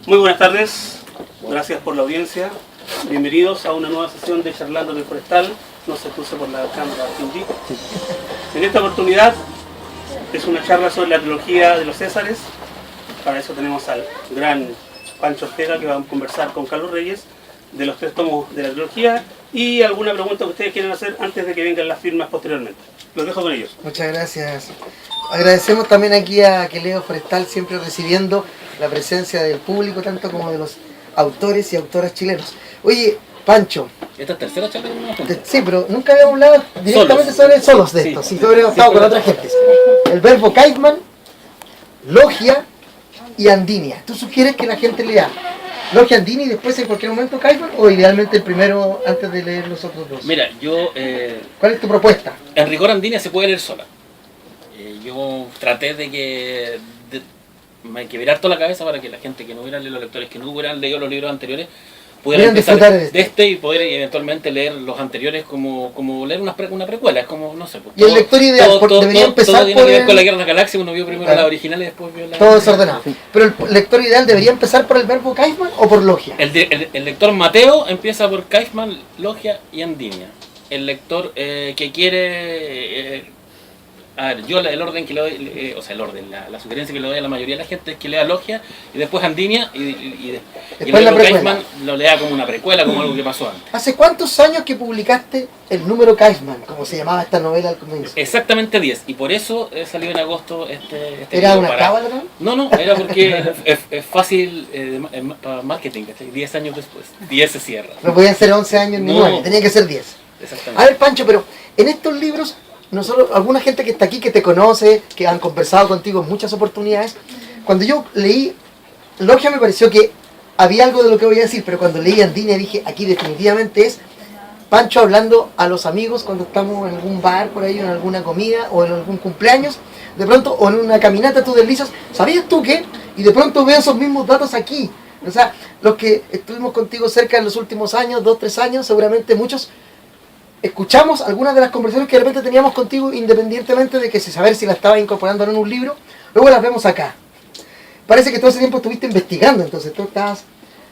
Muy buenas tardes, gracias por la audiencia. Bienvenidos a una nueva sesión de Charlando del Forestal. No se puse por la cámara Tingy. En esta oportunidad es una charla sobre la trilogía de los Césares. Para eso tenemos al gran Pancho Ortega, que va a conversar con Carlos Reyes de los 3 tomos de la trilogía y alguna pregunta que ustedes quieran hacer antes de que vengan las firmas posteriormente. Los dejo con ellos. Muchas gracias. Agradecemos también aquí a Aquileo Forestal, siempre recibiendo la presencia del público, tanto como de los autores y autoras chilenos. Oye, Pancho. ¿Esta es tercera charla que nos junta? Sí, pero nunca había hablado directamente solos de esto. Sí, sobre estado con otra gente. El verbo Kaifman, Logia y Andinia. ¿Tú sugieres que la gente lea Logia, Andinia y después en cualquier momento Kaifman, o idealmente el primero antes de leer los otros dos? Mira, yo... ¿Cuál es tu propuesta? En rigor Andinia se puede leer sola. Yo traté de virar toda la cabeza para que la gente que no hubiera leído, los lectores que no hubieran leído los libros anteriores, pudieran empezar de este y poder eventualmente leer los anteriores como leer una precuela. Es como, no sé. Pues, y el lector ideal debería empezar todo tiene que ver con la Guerra de las Galaxias. Uno vio primero la original y después vio la... Todo desordenado. Pero el lector ideal debería empezar por el verbo Kaifman o por Logia. El lector Mateo empieza por Kaifman, Logia y Andinia. El lector que quiere... A ver, yo el orden que le doy, la sugerencia que le doy a la mayoría de la gente es que lea Logia y después Andinia y el libro Kaifman lo lea como una precuela, como algo que pasó antes. ¿Hace cuántos años que publicaste el número Kaifman, como se llamaba esta novela al comienzo? Exactamente 10, y por eso salió en agosto este ¿Era una cábala, no? No, era porque es fácil para marketing, 10 años después, 10 se cierra. No podían ser 11 años ni 9, tenían que ser 10. Exactamente. A ver, Pancho, pero en estos libros... Nosotros, alguna gente que está aquí, que te conoce, que han conversado contigo en muchas oportunidades, cuando yo leí Logia me pareció que había algo de lo que voy a decir, pero cuando leí Andinia dije, aquí definitivamente es Pancho hablando a los amigos cuando estamos en algún bar por ahí, en alguna comida o en algún cumpleaños, de pronto, o en una caminata tú deslizas, ¿sabías tú qué? Y de pronto veo esos mismos datos aquí. O sea, los que estuvimos contigo cerca en los últimos años, 2, 3 años, seguramente muchos escuchamos algunas de las conversaciones que de repente teníamos contigo, independientemente de que saber si la estabas incorporando en un libro, luego las vemos acá. Parece que todo ese tiempo estuviste investigando, entonces tú estabas...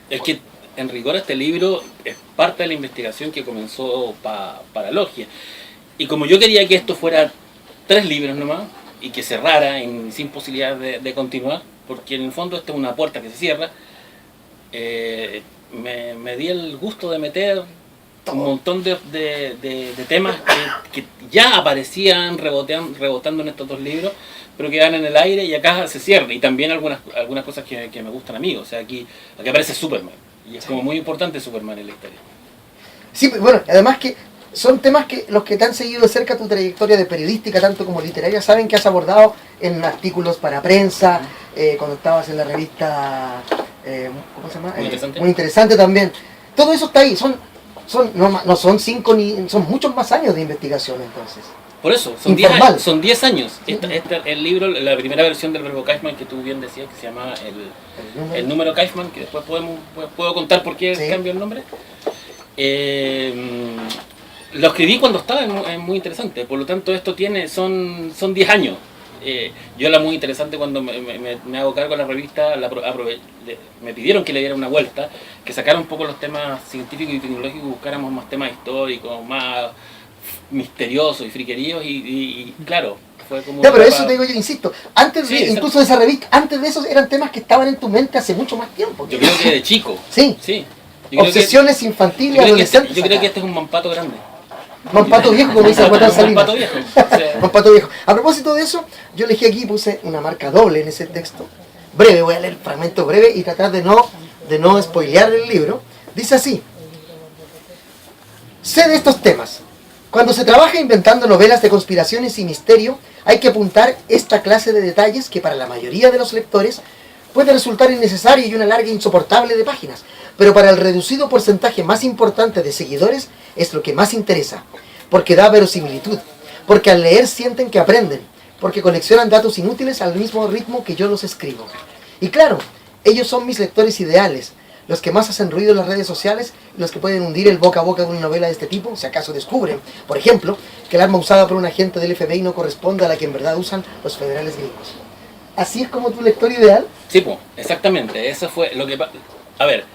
Es que en rigor este libro es parte de la investigación que comenzó para Logia. Y como yo quería que esto fuera 3 libros nomás, y que cerrara sin posibilidad de continuar, porque en el fondo esta es una puerta que se cierra, me di el gusto de meter un montón de temas que ya aparecían rebotando en estos 2 libros, pero que quedan en el aire y acá se cierran. Y también algunas cosas que me gustan a mí. O sea, aquí aparece Superman. Y es como muy importante Superman en la historia. Sí, bueno, además que son temas que los que te han seguido de cerca tu trayectoria de periodística, tanto como literaria, saben que has abordado en artículos para prensa, cuando estabas en la revista, ¿cómo se llama? Muy interesante también. Todo eso está ahí, no son 5 ni son muchos más años de investigación entonces. Por eso, son 10 años. El libro, la primera versión del verbo Kaifman que tú bien decías, que se llama el número Kaifman, que después puedo contar por qué cambió el nombre. Lo escribí cuando estaba, es muy interesante. Por lo tanto, esto son 10 años. Yo era muy interesante cuando me hago cargo de la revista, me pidieron que le diera una vuelta, que sacara un poco los temas científicos y tecnológicos y buscáramos más temas históricos, más misteriosos y friqueríos y claro, fue como... Ya, pero eso te digo yo, insisto, antes de, incluso de esa revista, antes de esos eran temas que estaban en tu mente hace mucho más tiempo. Yo creo que de chico. Sí. Obsesiones infantiles, adolescentes. Yo creo que este es un mampato grande. Mampato viejo, como dice el Guatán Salinas. Mampato viejo. Mampato viejo. A propósito de eso, yo elegí aquí, puse una marca doble en ese texto. Breve, voy a leer el fragmento breve y tratar de no spoilear el libro. Dice así: sé de estos temas. Cuando se trabaja inventando novelas de conspiraciones y misterio, hay que apuntar esta clase de detalles que para la mayoría de los lectores puede resultar innecesario y una larga insoportable de páginas, pero para el reducido porcentaje más importante de seguidores es lo que más interesa, porque da verosimilitud, porque al leer sienten que aprenden, porque conexionan datos inútiles al mismo ritmo que yo los escribo. Y claro, ellos son mis lectores ideales, los que más hacen ruido en las redes sociales, los que pueden hundir el boca a boca de una novela de este tipo, si acaso descubren, por ejemplo, que el arma usada por un agente del FBI no corresponde a la que en verdad usan los federales gringos. ¿Así es como tu lector ideal? Sí, pues, exactamente. Eso fue lo que... A ver,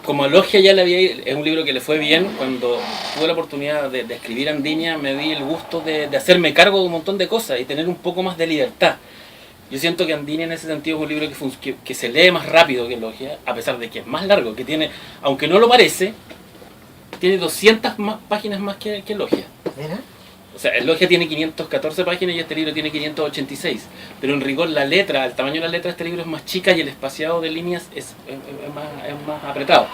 como Logia ya le había... Es un libro que le fue bien. Cuando tuve la oportunidad de escribir Andinia, me di el gusto de hacerme cargo de un montón de cosas y tener un poco más de libertad. Yo siento que Andinia en ese sentido es un libro que se lee más rápido que Logia, a pesar de que es más largo, que tiene, aunque no lo parece, tiene 200 páginas más que Logia. Mira. O sea, el Logia tiene 514 páginas y este libro tiene 586. Pero en rigor la letra, el tamaño de la letra de este libro es más chica y el espaciado de líneas es más apretado.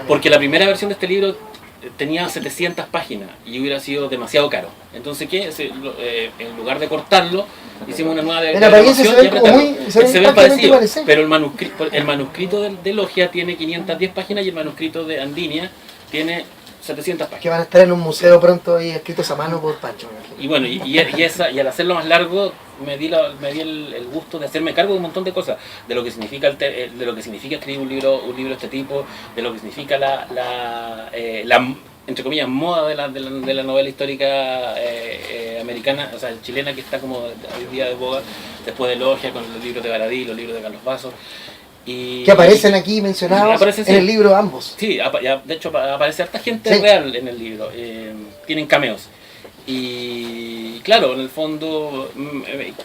Porque la primera versión de este libro tenía 700 páginas y hubiera sido demasiado caro. Entonces, ¿qué? En lugar de cortarlo, hicimos una nueva versión y apretarlo. Se ven parecidos, pero el manuscrito de Logia tiene 510 páginas y el manuscrito de Andinia tiene 700 páginas. Que van a estar en un museo pronto ahí escritos a mano por Pancho. Y bueno, y al hacerlo más largo me di el gusto de hacerme cargo de un montón de cosas, de lo que significa de lo que significa escribir un libro de este tipo, de lo que significa la entre comillas moda de la novela histórica americana, o sea, chilena, que está como hoy día de boga, después de Logia, con los libros de Baradí, los libros de Carlos Vaso. Que aparecen aquí mencionados en el libro ambos. Sí, de hecho aparece harta gente real en el libro, tienen cameos. Y claro, en el fondo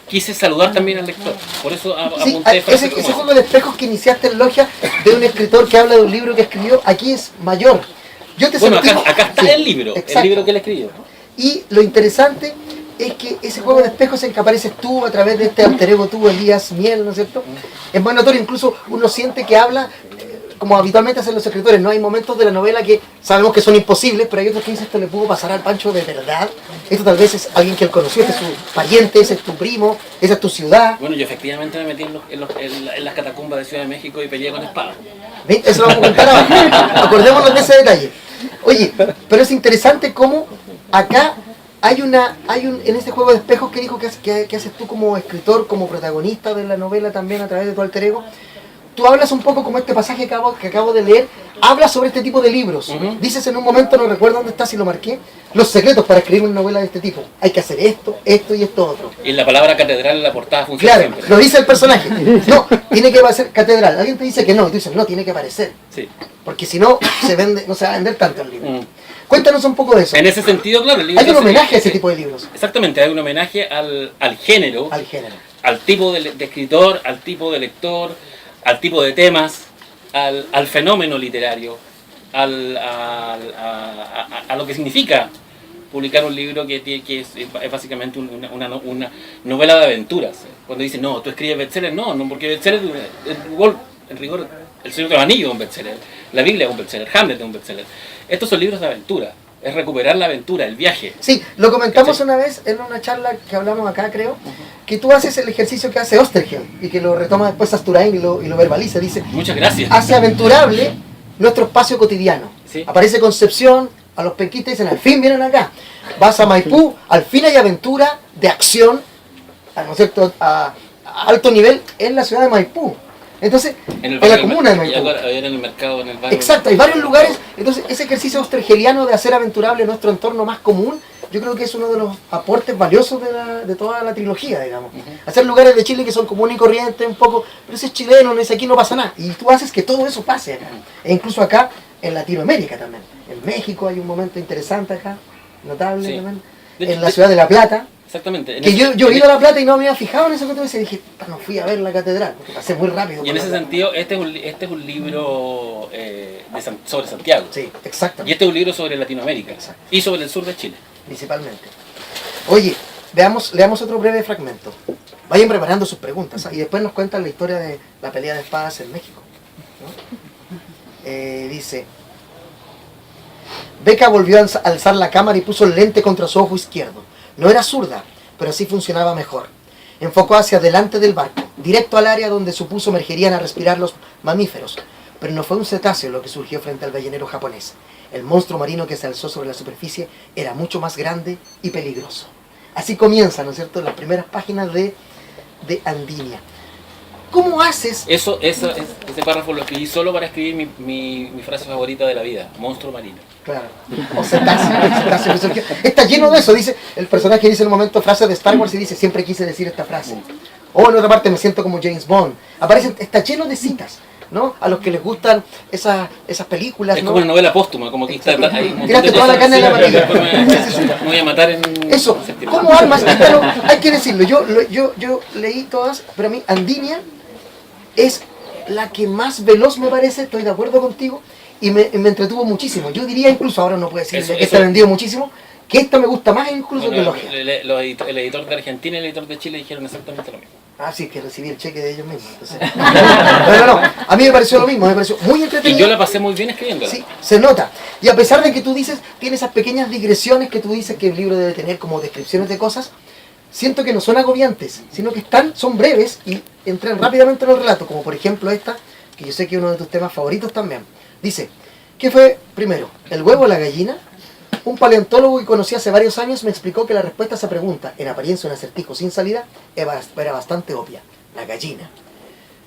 quise saludar también al lector, por eso apunté ese juego de espejos que iniciaste en Logia, de un escritor que habla de un libro que escribió, aquí es mayor. Acá está el libro que él escribió. Y lo interesante es que ese juego de espejos en que apareces tú a través de este alter ego tú, Elías Miel, ¿no es cierto? Es más notorio, incluso uno siente que habla como habitualmente hacen los escritores, ¿no? Hay momentos de la novela que sabemos que son imposibles, pero hay otros que dicen, esto le pudo pasar al Pancho de verdad. Esto tal vez es alguien que él conoció, este es su pariente, ese es tu primo, esa es tu ciudad. Bueno, yo efectivamente me metí en las catacumbas de Ciudad de México y peleé con espadas. Eso lo vamos a contar ahora. Acordémonos de ese detalle. Oye, pero es interesante cómo acá en este juego de espejos que dijo que haces tú como escritor, como protagonista de la novela también a través de tu alter ego. Tú hablas un poco como este pasaje que acabo de leer, habla sobre este tipo de libros. Dices en un momento, no recuerdo dónde está, si lo marqué, los secretos para escribir una novela de este tipo. Hay que hacer esto, esto y esto otro. Y la palabra catedral en la portada funciona siempre. Claro, lo dice el personaje. No, tiene que ser catedral. Alguien te dice que no, y tú dices, no, tiene que aparecer. Sí. Porque si no, no se va a vender tanto el libro. Cuéntanos un poco de eso. En ese sentido, claro, el libro hay un homenaje a ese tipo de libros. Exactamente, hay un homenaje al género, al tipo de escritor, al tipo de lector, al tipo de temas, al fenómeno literario, a lo que significa publicar un libro que es básicamente una novela de aventuras. Cuando dicen, no, tú escribes bestseller, no, porque bestseller, en rigor, El Señor de los Anillos es un bestseller, la Biblia es un bestseller, Hamlet es un bestseller. Estos son libros de aventura, es recuperar la aventura, el viaje. Sí, lo comentamos una vez en una charla que hablamos acá, creo, que tú haces el ejercicio que hace Osterheld y que lo retoma después Asturain y lo verbaliza. Dice, muchas gracias. Hace aventurable nuestro espacio cotidiano. Sí. Aparece Concepción, a los penquistas dicen, al fin vienen acá. Vas a Maipú, al fin hay aventura de acción, ¿no es cierto?, a alto nivel en la ciudad de Maipú. Entonces, en la comuna de Maipú. En el mercado, en el barrio. Exacto, hay varios lugares. Entonces, ese ejercicio ostergeliano de hacer aventurable nuestro entorno más común, yo creo que es uno de los aportes valiosos de toda la trilogía, digamos. Hacer lugares de Chile que son comunes y corrientes un poco, pero ese es chileno, ese aquí no pasa nada. Y tú haces que todo eso pase acá. E incluso acá, en Latinoamérica también. En México hay un momento interesante acá, notable también. En la ciudad de La Plata. Exactamente. Que yo he ido a La Plata y no me había fijado en eso que tú dices, y dije, no fui a ver la catedral, porque pasé muy rápido. Y en ese sentido, este es un libro sobre Santiago. Sí, exacto. Y este es un libro sobre Latinoamérica. Exacto. Y sobre el sur de Chile. Principalmente. Oye, leamos otro breve fragmento. Vayan preparando sus preguntas, y después nos cuentan la historia de la pelea de espadas en México, ¿no? Dice, Beca volvió a alzar la cámara y puso el lente contra su ojo izquierdo. No era zurda, pero así funcionaba mejor. Enfocó hacia adelante del barco, directo al área donde supuso emergerían a respirar los mamíferos. Pero no fue un cetáceo lo que surgió frente al ballenero japonés. El monstruo marino que se alzó sobre la superficie era mucho más grande y peligroso. Así comienzan, ¿no es cierto?, las primeras páginas de Andinia. ¿Cómo haces? Ese párrafo lo escribí solo para escribir mi frase favorita de la vida, monstruo marino. Claro, o cetáceo. Está lleno de eso, dice el personaje, dice en un momento frases de Star Wars y dice, siempre quise decir esta frase. O en otra parte me siento como James Bond. Aparecen, está lleno de citas, ¿no? A los que les gustan esas películas, Es ¿no? como una novela póstuma, como que está ahí un montón Tiraste de toda la cosas, carne en la sí, parrilla. después Sí, sí, sí. me voy a matar en... Eso, septiembre. ¿cómo armas? Pero hay que decirlo, yo leí todas, pero a mí Andinia es la que más veloz me parece, estoy de acuerdo contigo, y me entretuvo muchísimo. Yo diría incluso, ahora no puedo decir Eso- que esta eso- ha vendido muchísimo, que esta me gusta más incluso que Bueno, Logia. el editor de Argentina y el editor de Chile dijeron exactamente lo mismo. Ah, sí, que recibí el cheque de ellos mismos. Entonces. No, a mí me pareció lo mismo, me pareció muy Y entretenido. yo la pasé muy bien escribiéndola. Sí, se nota. Y a pesar de que tú dices, tiene esas pequeñas digresiones que tú dices que el libro debe tener como descripciones de cosas, siento que no son agobiantes, sino que son breves y entran rápidamente en el relato, como por ejemplo esta, que yo sé que es uno de tus temas favoritos también. Dice, ¿qué fue primero, el huevo o la gallina? Un paleontólogo que conocí hace varios años me explicó que la respuesta a esa pregunta, en apariencia un acertijo sin salida, era bastante obvia, la gallina.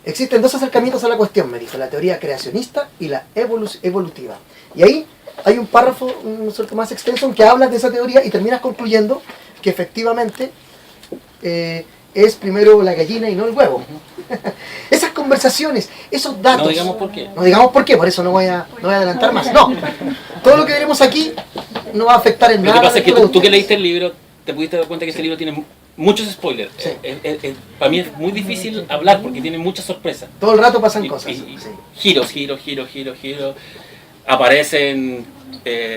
Existen dos acercamientos a la cuestión, me dijo, la teoría creacionista y la evolutiva. Y ahí hay un párrafo más extenso en que hablas de esa teoría y terminas concluyendo que efectivamente es primero la gallina y no el huevo. Esas conversaciones, esos datos. No digamos por qué. No digamos por qué, por eso no voy a adelantar más. No, todo lo que veremos aquí no va a afectar en Lo nada. que pasa es que dentro de tú que ustedes. leíste el libro, te pudiste dar cuenta que este libro tiene muchos spoilers. Sí. Para mí es muy difícil hablar porque tiene muchas sorpresas. Todo el rato pasan Y- cosas. y- Sí. Giros. Aparecen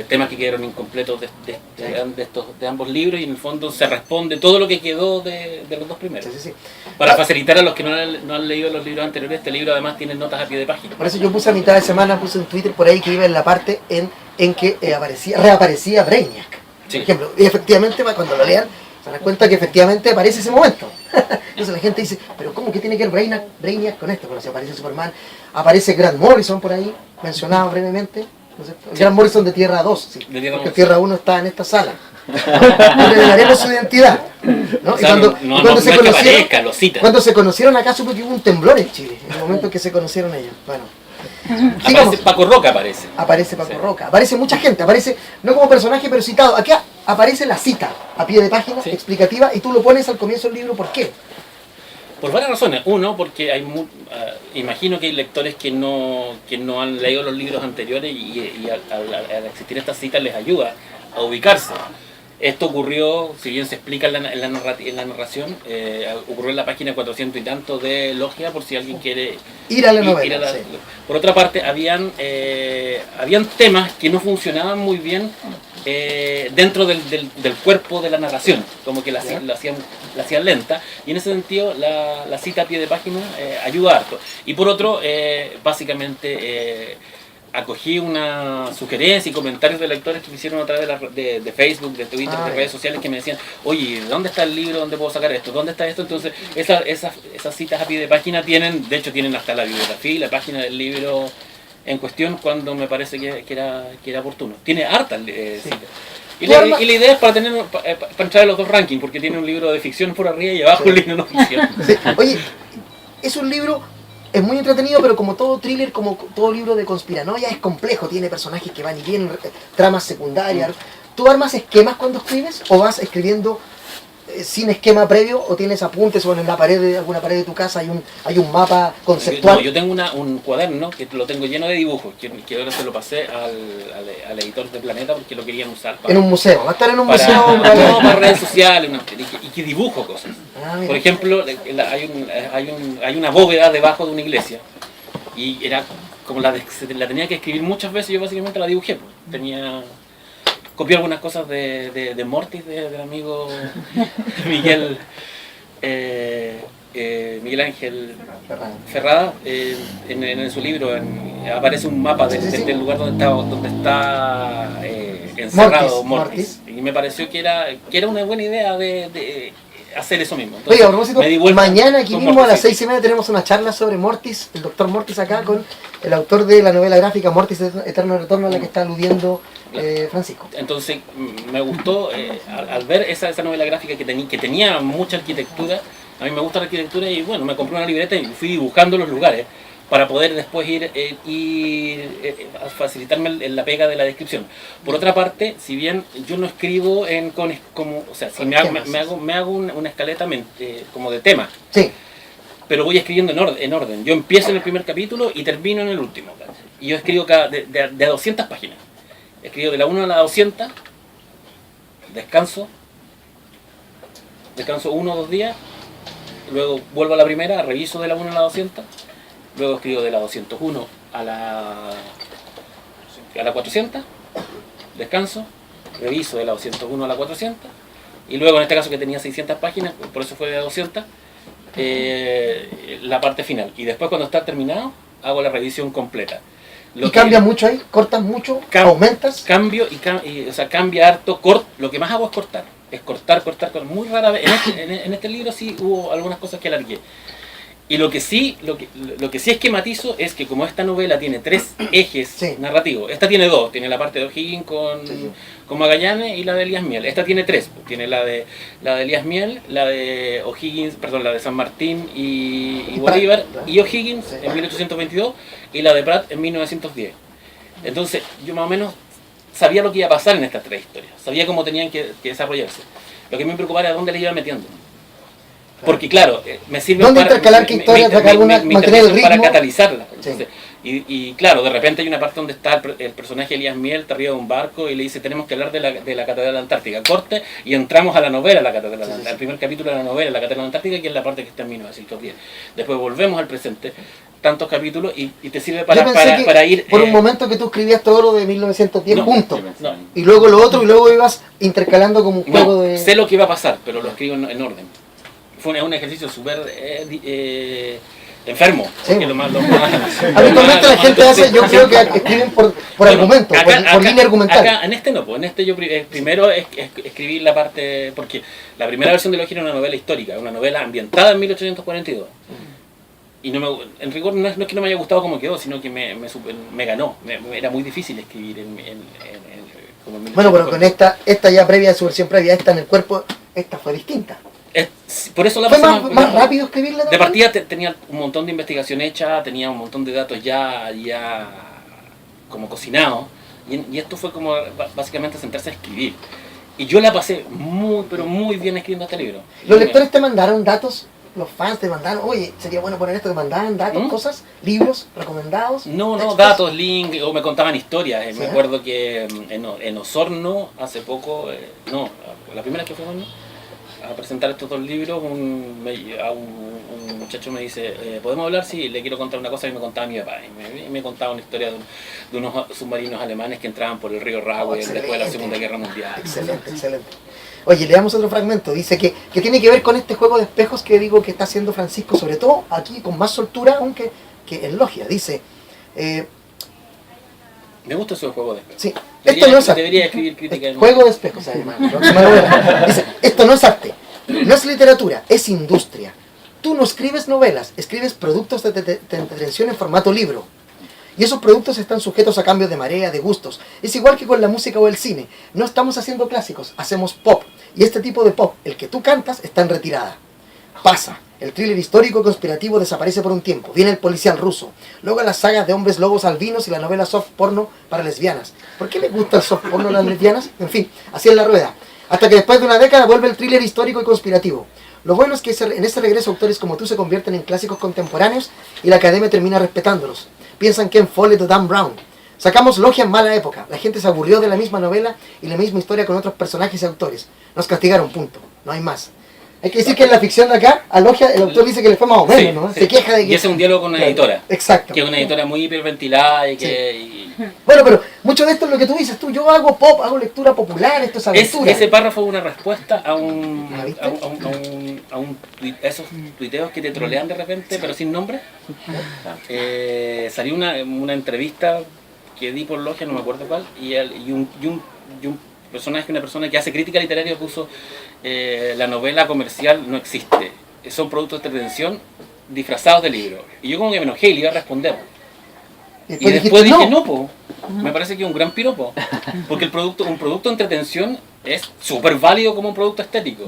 temas que quedaron incompletos de ambos libros y en el fondo se responde todo lo que quedó de los dos primeros. Sí. Para facilitar a los que no han leído los libros anteriores, este libro además tiene notas a pie de página. Por eso yo puse a mitad de semana, puse en Twitter por ahí que iba en la parte en que reaparecía Brainiac. Sí. Por ejemplo, y efectivamente cuando lo lean se dan cuenta que efectivamente aparece ese momento. Entonces la gente dice, pero ¿cómo que tiene que ver Brainiac con esto? Bueno, si aparece Superman, aparece Grant Morrison por ahí, mencionado brevemente. ¿No es cierto? El Grant Morrison de Tierra 2, sí, De Tierra porque 2. Tierra 1 está en esta sala. No revelaremos su identidad. ¿No? O sea, no es que aparezca, lo cita. Cuando se conocieron acá supe que hubo un temblor en Chile, en el momento en que se conocieron ellos. Bueno, sigamos. Aparece Paco Roca, aparece. Aparece Paco Sí. Roca, aparece mucha gente, aparece no como personaje pero citado. Acá aparece la cita a pie de página, Sí. explicativa, y tú lo pones al comienzo del libro. ¿Por qué? Por varias razones. Uno, porque imagino que hay lectores que no han leído los libros anteriores y al existir esta cita les ayuda a ubicarse. Esto ocurrió, si bien se explica en la narración, ocurrió en la página 400 y tanto de Logia, por si alguien quiere Ir a la ir novela. a la- Sí. Por otra parte, habían temas que no funcionaban muy bien dentro del cuerpo de la narración, como que la hacían lenta, y en ese sentido la cita a pie de página ayuda harto. Y por otro, básicamente acogí una sugerencia y comentarios de lectores que me hicieron a través de Facebook, de Twitter, de redes sociales, que me decían, oye, ¿dónde está el libro? ¿Dónde puedo sacar esto? ¿Dónde está esto? Entonces, esas citas a pie de página tienen hasta la bibliografía y la página del libro en cuestión cuando me parece que era oportuno. Tiene hartas citas. Y la idea es para entrar en los dos rankings, porque tiene un libro de ficción por arriba y abajo un libro de no ficción. Sí. Oye, es un libro, es muy entretenido, pero como todo thriller, como todo libro de conspiranoia, es complejo, tiene personajes que van y vienen, tramas secundarias. ¿Tú armas esquemas cuando escribes o vas escribiendo sin esquema previo, o tienes apuntes, o en alguna pared de tu casa hay un mapa conceptual? No, yo tengo un cuaderno que lo tengo lleno de dibujos, que ahora se lo pasé al editor de Planeta porque lo querían usar En un museo, va a estar en un para, museo. no, para redes sociales, y que dibujo cosas. Ah, mira. Por ejemplo, hay una bóveda debajo de una iglesia y era como la tenía que escribir muchas veces, yo básicamente la dibujé. Copié algunas cosas de Mortis, del amigo Miguel Ángel Ferrada. En su libro aparece un mapa del lugar donde está encerrado Mortis. Y me pareció que era una buena idea de hacer eso mismo. Entonces, Oiga, a propósito, me di vuelta mañana aquí con mismo a las Mortis. 6:30 tenemos una charla sobre Mortis, el doctor Mortis acá, con el autor de la novela gráfica Mortis Eterno Retorno, a la que está aludiendo Francisco. Entonces me gustó al ver esa novela gráfica que tenía mucha arquitectura. A mí me gusta la arquitectura y bueno, me compré una libreta y fui dibujando los lugares para poder después ir a facilitarme la pega de la descripción. Por otra parte, si bien yo no escribo o sea, si me hago una escaleta como de tema, Sí. pero voy escribiendo en orden. Yo empiezo en el primer capítulo y termino en el último. ¿Cachai? Y yo escribo de a 200 páginas. Escribo de la 1 a la 200, descanso 1 o 2 días, luego vuelvo a la primera, reviso de la 1 a la 200, luego escribo de la 201 a la 400, descanso, reviso de la 201 a la 400, y luego en este caso que tenía 600 páginas, por eso fue de 200, la parte final. Y después cuando está terminado, hago la revisión completa. ¿Y cambia mucho ahí? ¿Cortas mucho? ¿Aumentas? Cambio o sea, cambia harto. Lo que más hago es cortar. Cortar. Muy rara vez. En este libro sí hubo algunas cosas que alargué. Y lo que sí es que matizo es que como esta novela tiene 3 ejes narrativos, esta tiene 2, tiene la parte de O'Higgins con Magallanes y la de Elías Miel. Esta tiene 3, tiene la de Elías Miel, la de O'Higgins, perdón, la de San Martín y Bolívar y O'Higgins en 1822 y la de Prat en 1910. Entonces yo más o menos sabía lo que iba a pasar en estas 3 historias, sabía cómo tenían que desarrollarse. Lo que me preocupaba era dónde les iba metiendo. Porque claro, me sirve ¿dónde intercalar qué historia, sacar una, mantener el ritmo? Para catalizarla. Sí. Entonces, y claro, de repente hay una parte donde está el personaje Elías Miel arriba de un barco y le dice tenemos que hablar de la Catedral Antártica. Corte y entramos a la novela La Catedral Antártica, al primer capítulo de la novela La Catedral Antártica, que es la parte que está en 1910. Después volvemos al presente, tantos capítulos y te sirve para ir... Por un momento que tú escribías todo lo de 1910 juntos. No. Y luego lo otro y luego ibas intercalando como un juego de... Sé lo que iba a pasar, pero lo escribo en orden. Fue un ejercicio súper enfermo. Sí. Habitualmente la gente hace, yo creo que escriben por argumento, por línea argumental. Acá, en este no, pues en este yo primero escribí la parte, porque la primera versión de Elogio era una novela histórica, una novela ambientada en 1842. Y en rigor no es que no me haya gustado como quedó, sino que me ganó. Era muy difícil escribir como en 1842. Bueno, pero con esta ya previa, su versión previa, esta en el cuerpo, esta fue distinta. Por eso la ¿Fue más rápido escribirla? De partida tenía un montón de investigación hecha, tenía un montón de datos ya como cocinados, y esto fue como básicamente sentarse a escribir. Y yo la pasé pero muy bien escribiendo este libro. ¿Los lectores te mandaron datos? ¿Los fans te mandaron, oye, sería bueno poner esto? ¿Te mandaban datos, cosas, libros recomendados? No, textos? datos, links, o me contaban historias. ¿Sí? Me acuerdo que en Osorno, hace poco, la primera vez que fue a Osorno, a presentar estos 2 libros, un muchacho me dice, ¿podemos hablar? Sí, le quiero contar una cosa que me contaba mi papá. Y me contaba una historia de unos submarinos alemanes que entraban por el río Rahue después de la Segunda Guerra Mundial. Excelente. Oye, leamos otro fragmento. Dice que tiene que ver con este juego de espejos que digo que está haciendo Francisco, sobre todo aquí con más soltura aunque que en logia. Dice... me gusta ese juego de espejos. Sí. Esto no es arte. Debería escribir crítica. Juego de espejos, además. Dice, esto no es arte, no es literatura, es industria. Tú no escribes novelas, escribes productos de entretención en formato libro. Y esos productos están sujetos a cambios de marea, de gustos. Es igual que con la música o el cine. No estamos haciendo clásicos, hacemos pop. Y este tipo de pop, el que tú cantas, está en retirada. Pasa. El thriller histórico conspirativo desaparece por un tiempo. Viene el policial ruso. Luego las sagas de hombres lobos albinos y la novela soft porno para lesbianas. ¿Por qué les gusta el soft porno a las lesbianas? En fin, así es la rueda. Hasta que después de una década vuelve el thriller histórico y conspirativo. Lo bueno es que en ese regreso autores como tú se convierten en clásicos contemporáneos y la academia termina respetándolos. Piensan que en Follett o Dan Brown. Sacamos Logia en mala época. La gente se aburrió de la misma novela y la misma historia con otros personajes y autores. Nos castigaron, punto. No hay más. Hay que decir que en la ficción de acá, a Logia, el autor dice que le fue más o menos, ¿no? Sí. Se queja de que... Y ese es un diálogo con una editora. Exacto. Que es una editora muy hiperventilada y que... Bueno, pero mucho de esto es lo que tú dices. Yo hago pop, hago lectura popular, esto es aventura. Ese párrafo es una respuesta a esos tuiteos que te trolean de repente, pero sin nombre. Salió una entrevista que di por Logia, no me acuerdo cuál, y un personaje, una persona que hace crítica literaria puso la novela comercial no existe, son productos de entretención disfrazados de libro. Y yo como que me enojé y le iba a responder. Y después dije, no, po, me parece que es un gran piropo, porque un producto de entretención es súper válido como un producto estético.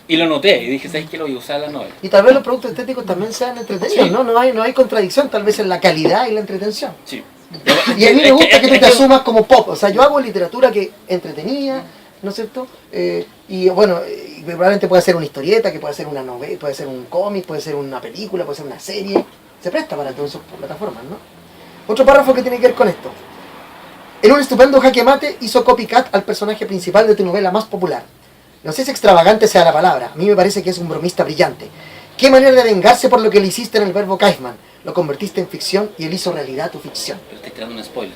Y lo noté, y dije, ¿sabes qué? Lo voy a usar en la novela. Y tal vez los productos estéticos también sean entretenidos, Sí. ¿no? No hay contradicción tal vez en la calidad y la entretención. Sí. Y a mí me gusta que tú te asumas como pop, o sea, yo hago literatura que entretenida, ¿no es cierto? Y bueno, y probablemente puede ser una historieta, que puede ser una novela, puede ser un cómic, puede ser una película, puede ser una serie, se presta para todas esas plataformas, ¿no? Otro párrafo que tiene que ver con esto. En un estupendo jaque mate hizo copycat al personaje principal de tu novela más popular. No sé si extravagante sea la palabra, a mí me parece que es un bromista brillante. ¿Qué manera de vengarse por lo que le hiciste en el verbo Kaifman? Lo convertiste en ficción y él hizo realidad tu ficción. Pero estoy tirando un spoiler.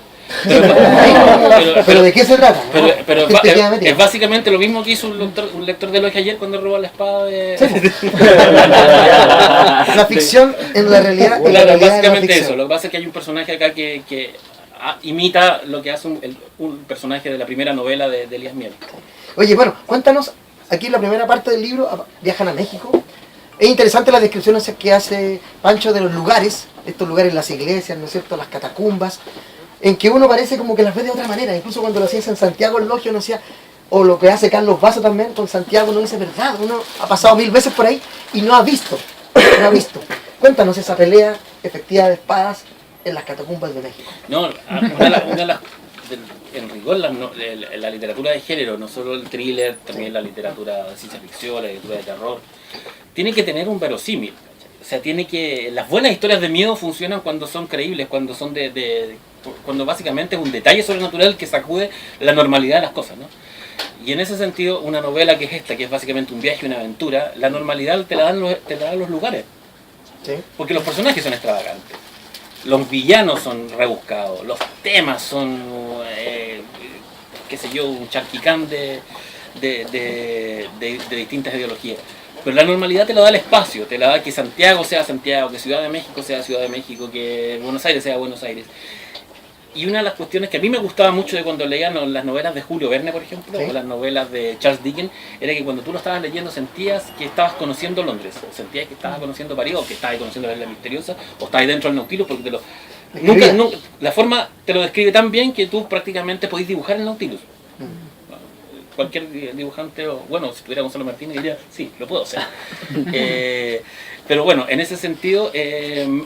Pero ¿de qué se trata? Pero, ¿no? pero ¿Qué te queda metido? es básicamente lo mismo que hizo un lector de Logia ayer cuando robó la espada de... Sí, la ficción en la realidad. En la Claro, realidad de la básicamente ficción. eso. Lo que pasa es que hay un personaje acá que imita lo que hace un personaje de la primera novela de Elías Miel. Oye, bueno, cuéntanos, aquí en la primera parte del libro, viajan a México. Es interesante las descripciones que hace Pancho de los lugares, estos lugares, las iglesias, ¿no es cierto?, las catacumbas, en que uno parece como que las ve de otra manera. Incluso cuando lo hacías en Santiago, el Logio, uno decía, o lo que hace Carlos Vaso también con Santiago, uno dice, verdad, uno ha pasado 1000 veces por ahí y no ha visto. Cuéntanos esa pelea efectiva de espadas en las catacumbas de México. No, en rigor la literatura de género, no solo el thriller, también la literatura de ciencia ficción, la literatura de terror, tiene que tener un verosímil. O sea, las buenas historias de miedo funcionan cuando son creíbles, cuando son cuando básicamente es un detalle sobrenatural que sacude la normalidad de las cosas, ¿no? Y en ese sentido, una novela que es esta, que es básicamente un viaje, una aventura, la normalidad te la dan los lugares. ¿Sí? Porque los personajes son extravagantes, los villanos son rebuscados, los temas son, qué sé yo, un charquicán de distintas ideologías. Pero la normalidad te lo da el espacio, te la da que Santiago sea Santiago, que Ciudad de México sea Ciudad de México, que Buenos Aires sea Buenos Aires. Y una de las cuestiones que a mí me gustaba mucho de cuando leía las novelas de Julio Verne, por ejemplo, ¿sí?, o las novelas de Charles Dickens, era que cuando tú lo estabas leyendo sentías que estabas conociendo Londres, o sentías que estabas conociendo París, o que estabas conociendo la Isla Misteriosa, o estabas dentro del Nautilus, porque nunca, la forma te lo describe tan bien que tú prácticamente podés dibujar el Nautilus. Cualquier dibujante, bueno, si tuviera Gonzalo Martínez diría, sí, lo puedo hacer. Pero bueno, en ese sentido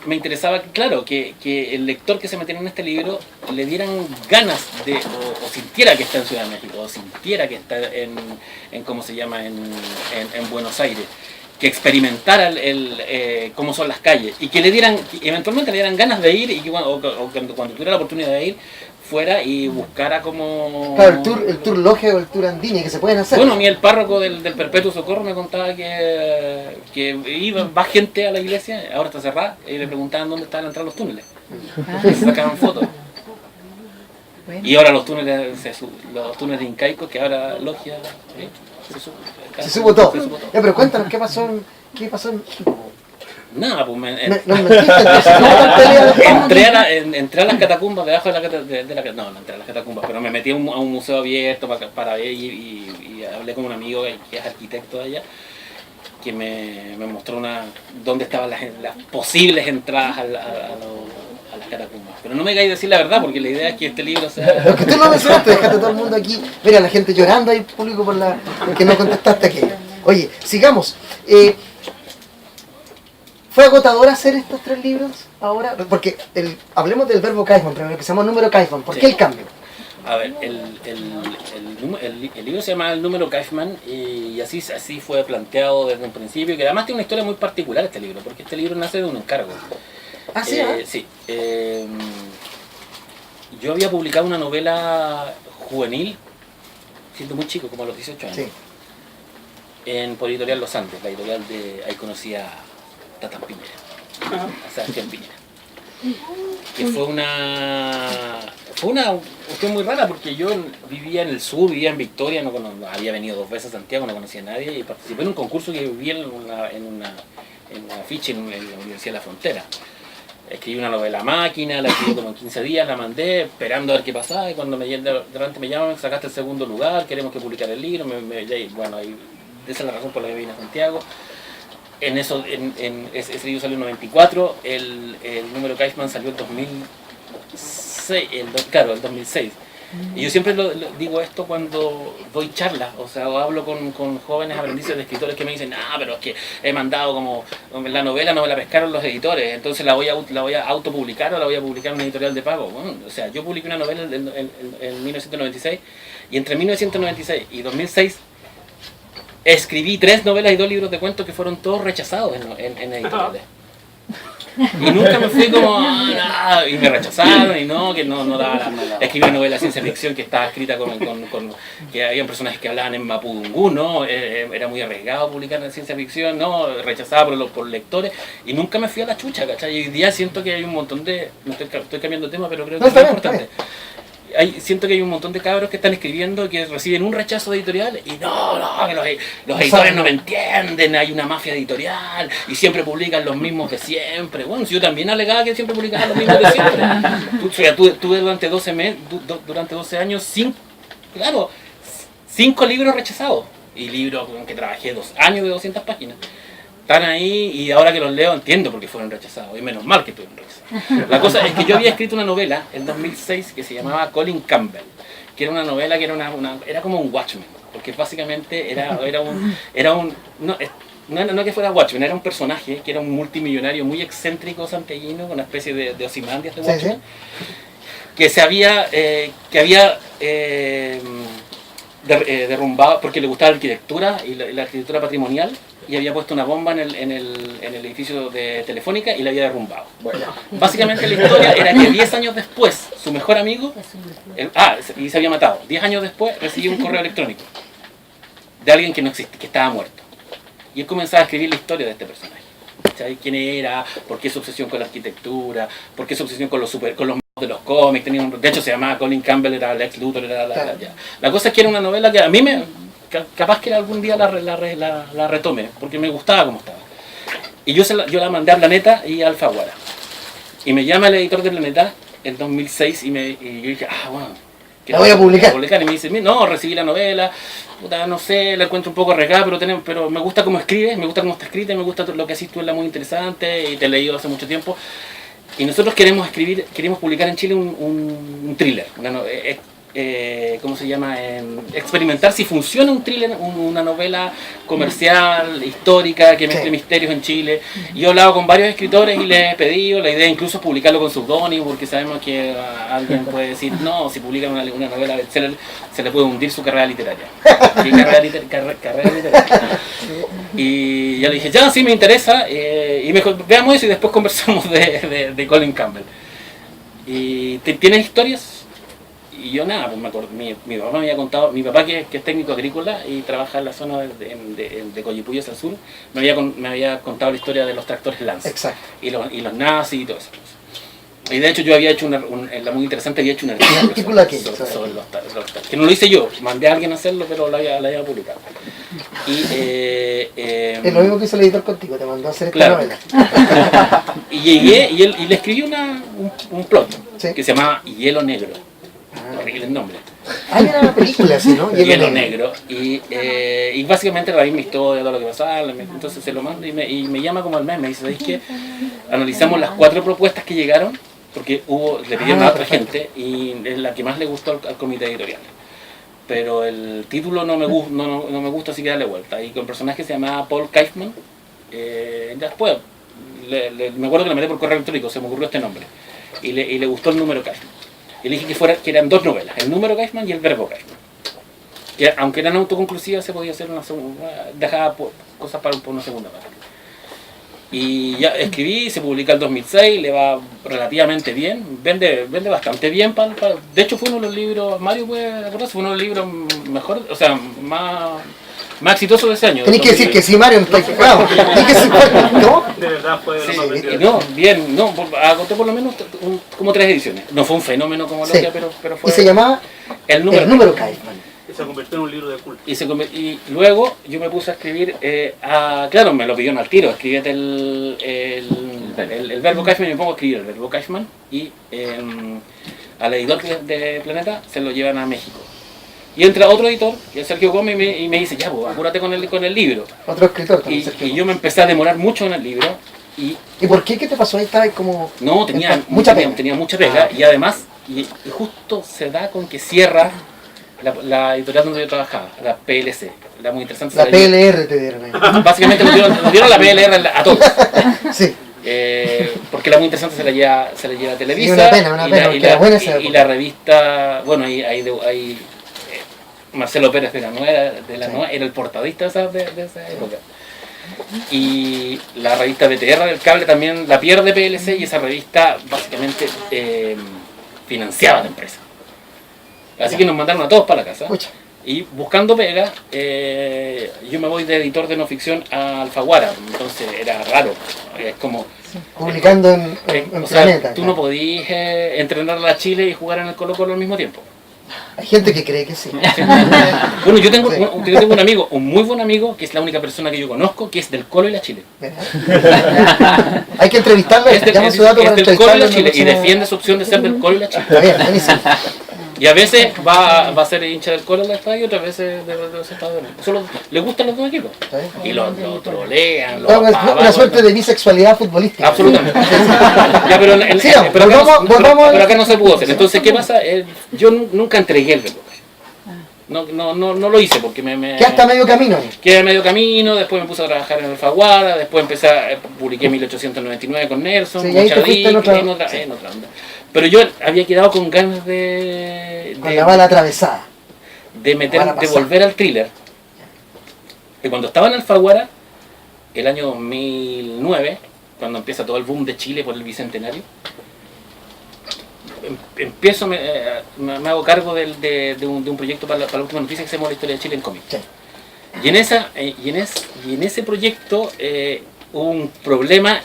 me interesaba, claro, que el lector que se metiera en este libro le dieran ganas de, o sintiera que está en Ciudad de México, o sintiera que está en ¿cómo se llama?, en Buenos Aires, que experimentara cómo son las calles, y que eventualmente le dieran ganas de ir, y que, cuando tuviera la oportunidad de ir, fuera y buscara como... Claro, el tour Logia o el tour Andiña, que se pueden hacer. Bueno, a mí el párroco del Perpetuo Socorro me contaba que va gente a la iglesia, ahora está cerrada, y le preguntaban dónde estaban entrando los túneles. Y se sacaban fotos. Bueno. Y ahora los túneles de incaicos, que ahora Logia... Se supo todo. Ya, pero cuéntanos, ¿qué pasó en México? Nada, pues No mentiste, entonces, ¿cómo tal pelea de espadas? entré a las catacumbas debajo de no entré a las catacumbas, pero me metí a un museo abierto para ver y hablé con un amigo que es arquitecto de allá, que me mostró dónde estaban las posibles entradas a las catacumbas. Pero no me hagáis decir la verdad, porque la idea es que este libro sea... Lo que tú no mencionaste, dejaste a todo el mundo aquí. Mira, la gente llorando ahí, público, porque no contestaste aquello. Oye, sigamos. ¿Fue agotador hacer estos 3 libros ahora? Porque hablemos del verbo Kaifman primero, que se llama número Kaifman. ¿Por qué el cambio? A ver, el libro se llama El número Kaifman y así fue planteado desde un principio, que además tiene una historia muy particular este libro, porque este libro nace de un encargo. ¿Ah, sí? Sí. Yo había publicado una novela juvenil, siendo muy chico, como a los 18 años, Sí. por Editorial Los Andes, la editorial de... Ahí conocí a Tatán Piñera, a Sebastián Piñera. Que fue una cuestión muy rara, porque yo vivía en el sur, vivía en Victoria, no había venido 2 veces a Santiago, no conocía a nadie, y participé en un concurso que vivía en una afiche en la Universidad de la Frontera. Escribí una novela a máquina, la escribí como en 15 días, la mandé esperando a ver qué pasaba, y cuando delante me llaman, sacaste el 2.º lugar, queremos que publicar el libro, bueno, esa es la razón por la que vine a Santiago. Ese libro salió en 94, el número Kaifman salió en 2006, el 2006. Y yo siempre digo esto cuando doy charlas, o sea, o hablo con jóvenes aprendices de escritores que me dicen, pero es que he mandado como la novela, no me la pescaron los editores, entonces la voy a autopublicar o la voy a publicar en una editorial de pago. Bueno, o sea, yo publiqué una novela en 1996 y entre 1996 y 2006 escribí 3 novelas y 2 libros de cuentos que fueron todos rechazados en editoriales. Y nunca me fui como, y me rechazaron, y que no daba escribí una novela de ciencia ficción que estaba escrita con que había personajes que hablaban en mapudungú, ¿no? Era muy arriesgado publicar en ciencia ficción, ¿no? Rechazada por lectores, y nunca me fui a la chucha, ¿cachai? Y hoy día siento que hay un montón de, estoy cambiando de tema, pero creo que es muy importante. Siento que hay un montón de cabros que están escribiendo que reciben un rechazo de editorial y que los editores no me entienden, hay una mafia editorial y siempre publican los mismos de siempre. Bueno, si yo también alegaba que siempre publicaban los mismos de siempre. Tuve durante 12 años 5 libros rechazados y libros con que trabajé 2 años de 200 páginas. Están ahí y ahora que los leo entiendo por qué fueron rechazados y menos mal que estuvieron rechazados. La cosa es que yo había escrito una novela en 2006 que se llamaba Colin Campbell, que era una novela que era como un Watchmen, porque básicamente no que fuera Watchmen, era un personaje que era un multimillonario muy excéntrico santellino, con una especie de Ozymandias de Watchmen, que había derrumbado porque le gustaba la arquitectura y la arquitectura patrimonial, y había puesto una bomba en el edificio de Telefónica y la había derrumbado. Bueno, básicamente la historia era que 10 años después su mejor amigo y se había matado. 10 años después recibió un correo electrónico de alguien que no existía, que estaba muerto, y él comenzaba a escribir la historia de este personaje. ¿Sabes quién era? ¿Por qué su obsesión con la arquitectura? ¿Por qué su obsesión con los de los cómics? De hecho se llamaba Colin Campbell, era Lex Luthor, la cosa es que era una novela que a mí capaz que algún día la retome, porque me gustaba como estaba. Y yo la mandé a Planeta y a Alfaguara. Y me llama el editor de Planeta en 2006 y yo dije, bueno, la voy a publicar. Y me dice, no, recibí la novela, no sé, la encuentro un poco regada, pero me gusta cómo escribes, me gusta cómo está escrita, me gusta lo que haces tú, es muy interesante y te he leído hace mucho tiempo. Y nosotros queremos publicar en Chile un thriller, ¿cómo se llama? Experimentar si funciona un thriller, una novela comercial, histórica, que mezcle misterios en Chile. Y yo he hablado con varios escritores y les he pedido, la idea incluso es publicarlo con pseudónimo, porque sabemos que alguien puede decir, no, si publican una novela bestseller, se le puede hundir su carrera literaria. Carrera literaria. Y yo le dije, ya, sí me interesa, y me dijo, veamos eso y después conversamos de Colin Campbell. ¿Y tienes historias? Y yo nada, pues me acuerdo, mi papá me había contado, mi papá que es técnico agrícola y trabaja en la zona de Coyipullo hacia el sur, me había contado la historia de los tractores Lance. Exacto. Y los nazis y todo eso. Y de hecho yo había hecho la muy interesante, había hecho una artículo sobre los que no lo hice yo, mandé a alguien a hacerlo, pero la había publicado. Es lo mismo que hizo el editor contigo, te mandó a hacer esta novela. Y llegué y le escribí un plot que se llamaba Hielo Negro. Horrible el nombre. Era una película así, ¿no? Hielo Negro. Y básicamente la misma historia, todo lo que pasaba, entonces se lo mando y me llama como al mes, me dice, ¿sabes qué? Analizamos las 4 propuestas que llegaron, porque le pidieron a otra gente y es la que más le gustó al comité editorial. Pero el título no me gusta, así que dale vuelta. Y con un personaje que se llamaba Paul Kaufman, después me acuerdo que le metí por correo electrónico, se me ocurrió este nombre. Y le gustó el número Kaufman. Y le dije que eran 2 novelas, el número Kaufman y el verbo Kaufman. Que aunque eran autoconclusivas, se podía hacer una segunda, dejaba cosas para una segunda parte. Y ya escribí, se publica el 2006, le va relativamente bien, vende bastante bien. De hecho fue uno de los libros, Mario puede acordarse, fue uno de los libros mejor, o sea, más exitosos de ese año. Tenés que decir que sí, Mario, no está equivocado. ¿No? De verdad fue sí, bien, agoté por lo menos como 3 ediciones. No fue un fenómeno como lo que, pero fue... Y se llamaba El número Kaufman. Y se convirtió en un libro de culto. Y luego yo me puse a escribir, claro, me lo pidieron al tiro, escribíte el verbo Kaufman, y me pongo a escribir el verbo Kaufman, y al editor de Planeta se lo llevan a México. Y entra otro editor, que es Sergio Gómez, y me dice, ya, pues, apúrate con el libro. Otro escritor también, Sergio. Y yo me empecé a demorar mucho en el libro. ¿Y por qué? ¿Qué te pasó ahí? Estaba como... No, tenía mucha pega. Tenía mucha pega, y además y justo se da con que cierra la editorial donde yo trabajaba, la PLC. Era muy interesante. La PLR te dieron ahí. Básicamente nos dieron la PLR a todos. Sí. Porque la muy interesante se la lleva Televisa. Sí, una pena, porque era buena esa y la revista, bueno, hay Marcelo Pérez de la Nueva, era el portadista de esa época. Y la revista BTR del cable también la pierde PLC, y esa revista básicamente financiaba la empresa. Así que nos mandaron a todos para la casa. Escucha. Y buscando pega, yo me voy de editor de no ficción a Alfaguara, entonces era raro. Es como Publicando en o sea, Planeta. tú no podías entrenar a la Chile y jugar en el Colo-Colo al mismo tiempo. Hay gente que cree que sí. Bueno, yo tengo, Sí. yo tengo un amigo, un muy buen amigo, que es la única persona que yo conozco, que es del Colo y la Chile. Hay que entrevistarlo. Llama su dato para Es del Colo y entrevistarlo. la Chile, y defiende su opción de ser del Colo y la Chile. Está bien, buenísimo. Y a veces va a ser hincha del Colo en el estadio, y otras veces de los Estados Unidos. Solo le gustan los dos equipos. Está bien. Y lo trolean, Bueno, una apagan. suerte de bisexualidad futbolística. Absolutamente. Ya, pero, Sigamos, pero acá volvamos- volvamos pero a- acá no se pudo hacer. Entonces, ¿qué pasa? Yo nunca entregué el reloj. No lo hice porque me Que hasta medio camino. quedé a medio camino, después me puse a trabajar en Alfaguara, después publiqué 1899 con Nelson, Sí, y ahí te fuiste en otra- en otra onda. Pero yo había quedado con ganas Con la bala atravesada. de bala pasada. volver al thriller. Y cuando estaba en Alfaguara, el año 2009, cuando empieza todo el boom de Chile por el Bicentenario, empiezo, me hago cargo de un proyecto para la última noticia que se llama La Historia de Chile en cómic. Sí. Y en ese proyecto hubo un problema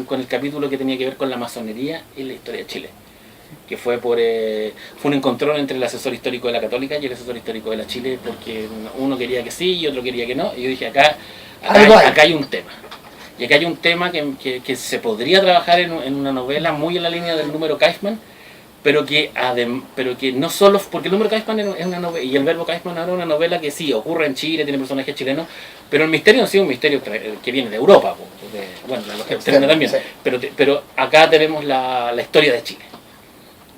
con el capítulo que tenía que ver con la masonería y la historia de Chile, que fue fue un encontrón entre el asesor histórico de la Católica y el asesor histórico de la Chile, porque uno quería que sí y otro quería que no, y yo dije acá hay un tema. Y acá hay un tema que se podría trabajar en una novela muy en la línea del número Kaufman, pero que no solo, porque el número Kaufman es una novela, y el verbo Kaufman era una novela que sí, ocurre en Chile, tiene personajes chilenos, pero el misterio no ha sido un misterio que viene de Europa, bueno, la lógica externa también, Sí. pero acá tenemos la historia de Chile.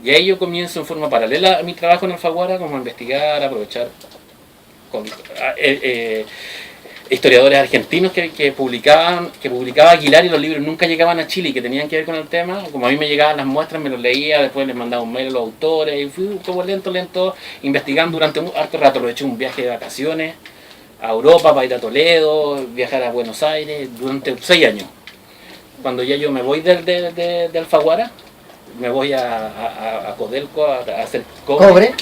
Y ahí yo comienzo en forma paralela a mi trabajo en Alfaguara, como a investigar, aprovechar historiadores argentinos que publicaba Aguilar, y los libros nunca llegaban a Chile y que tenían que ver con el tema. Como a mí me llegaban las muestras, me los leía, después les mandaba un mail a los autores, y fui como lento, investigando durante un harto rato. Lo he hecho un viaje de vacaciones a Europa para ir a Toledo, viajar a Buenos Aires, durante 6 años. Cuando ya yo me voy de Alfaguara, me voy a Codelco a hacer Cobre.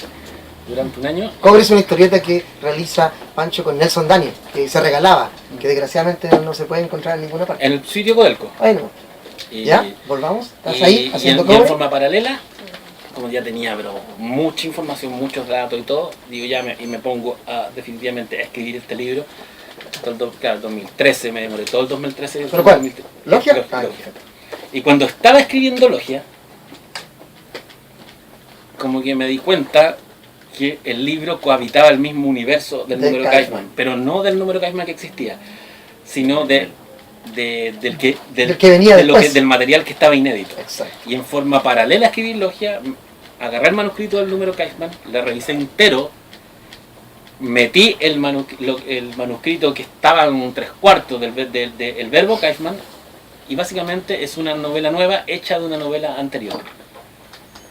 durante un año. Cobre es una historieta que realiza Pancho con Nelson Daniel, que se regalaba, que desgraciadamente no se puede encontrar en ninguna parte. En el sitio Codelco. Bueno, Y- ¿ya? ¿Volvamos? ¿Estás y- ahí y haciendo en, y en cobre? forma paralela, como ya tenía mucha información, muchos datos y todo, digo me pongo definitivamente a escribir este libro. Claro, 2013, me demoré todo el 2013. ¿Pero cuál? 2013. ¿Logia? Logia. Ah, Y cuando estaba escribiendo Logia, como que me di cuenta que el libro cohabitaba el mismo universo del De número Kaufman. Kaufman, pero no del número Kaufman que existía, sino del que venía de lo después. del material que estaba inédito. Exacto. Y en forma paralela a escribir Logia, agarré el manuscrito del número Kaufman, lo revisé entero, metí el manuscrito que estaba en un 3/4 del verbo Kaufman, y básicamente es una novela nueva hecha de una novela anterior.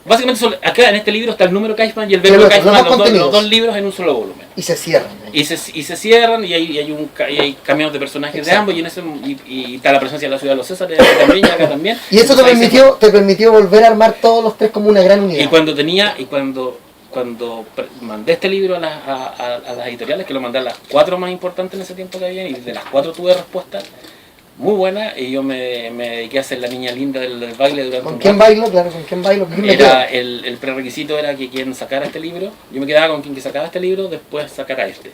Básicamente acá en este libro está el número Kaufman y el verbo los Kaufman, dos los contenidos. dos libros en un solo volumen. Y se cierran. Y se cierran, y hay cameos de personajes Exacto. de ambos, y está la presencia de la ciudad de los Césares también, y acá también. Y eso te Entonces, ahí permitió, volver a armar todos los tres como una gran unidad. y cuando mandé este libro a las editoriales, que lo mandé a las 4 más importantes en ese tiempo que había, y de las 4 tuve respuestas muy buenas, y yo me dediqué a ser la niña linda del baile durante ¿Con un quién rato. bailo? Claro, ¿con quién bailo? ¿Quién me Era quedo? el prerequisito era que quien sacara este libro, yo me quedaba con quien que sacaba este libro, después sacara este.